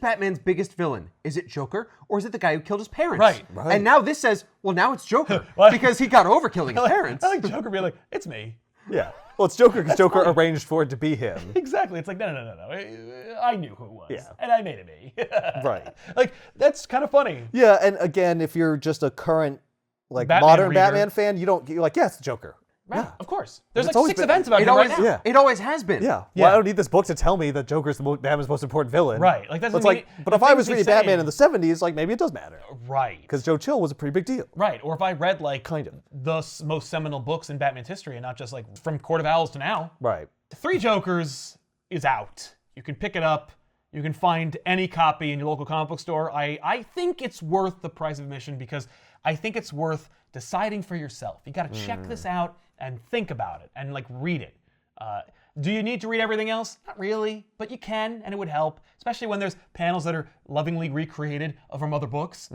Batman's biggest villain? Is it Joker or is it the guy who killed his parents? Right. And now this says, well, now it's Joker because he got over killing his parents. I like Joker being like, it's me. Yeah. Well, it's Joker because Joker arranged for it to be him. Exactly. It's like, no. I knew who it was. Yeah. And I made it me. Right. That's kind of funny. Yeah, and again, if you're just a current, modern Batman fan, you're like, yeah, it's the Joker. Right, yeah. of course. There's It's 6 events about him right now. Yeah. It always has been. Yeah. Well, I don't need this book to tell me that Joker's Batman's most important villain. Right. But if I was reading Batman in the 70s, maybe it does matter. Right. Because Joe Chill was a pretty big deal. Right. Or if I read kind of the most seminal books in Batman's history and not just from Court of Owls to now. Right. Three Jokers is out. You can pick it up. You can find any copy in your local comic book store. I think it's worth the price of admission because I think it's worth deciding for yourself. You got to check this out and think about it and read it. Do you need to read everything else? Not really, but you can, and it would help, especially when there's panels that are lovingly recreated from other books.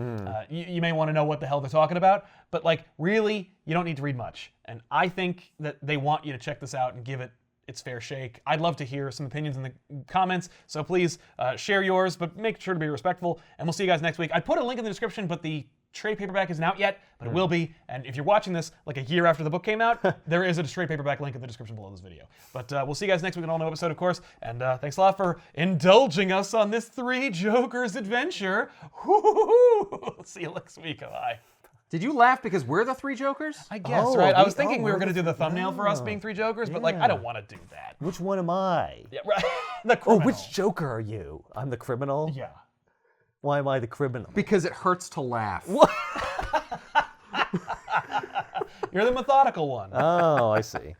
You may want to know what the hell they're talking about, but really, you don't need to read much. And I think that they want you to check this out and give it its fair shake. I'd love to hear some opinions in the comments, so please share yours, but make sure to be respectful, and we'll see you guys next week. I put a link in the description, but the trade paperback isn't out yet, but it will be. And if you're watching this a year after the book came out, there is a trade paperback link in the description below this video. But we'll see you guys next week on an all-new episode, of course. And thanks a lot for indulging us on this Three Jokers adventure. See you next week. Bye. Did you laugh because we're the Three Jokers? I guess, right? I was thinking we were going to do the thumbnail for us being Three Jokers, but I don't want to do that. Which one am I? Yeah, right. The criminal. Oh, which Joker are you? I'm the criminal? Yeah. Why am I the criminal? Because it hurts to laugh. You're the methodical one. Oh, I see.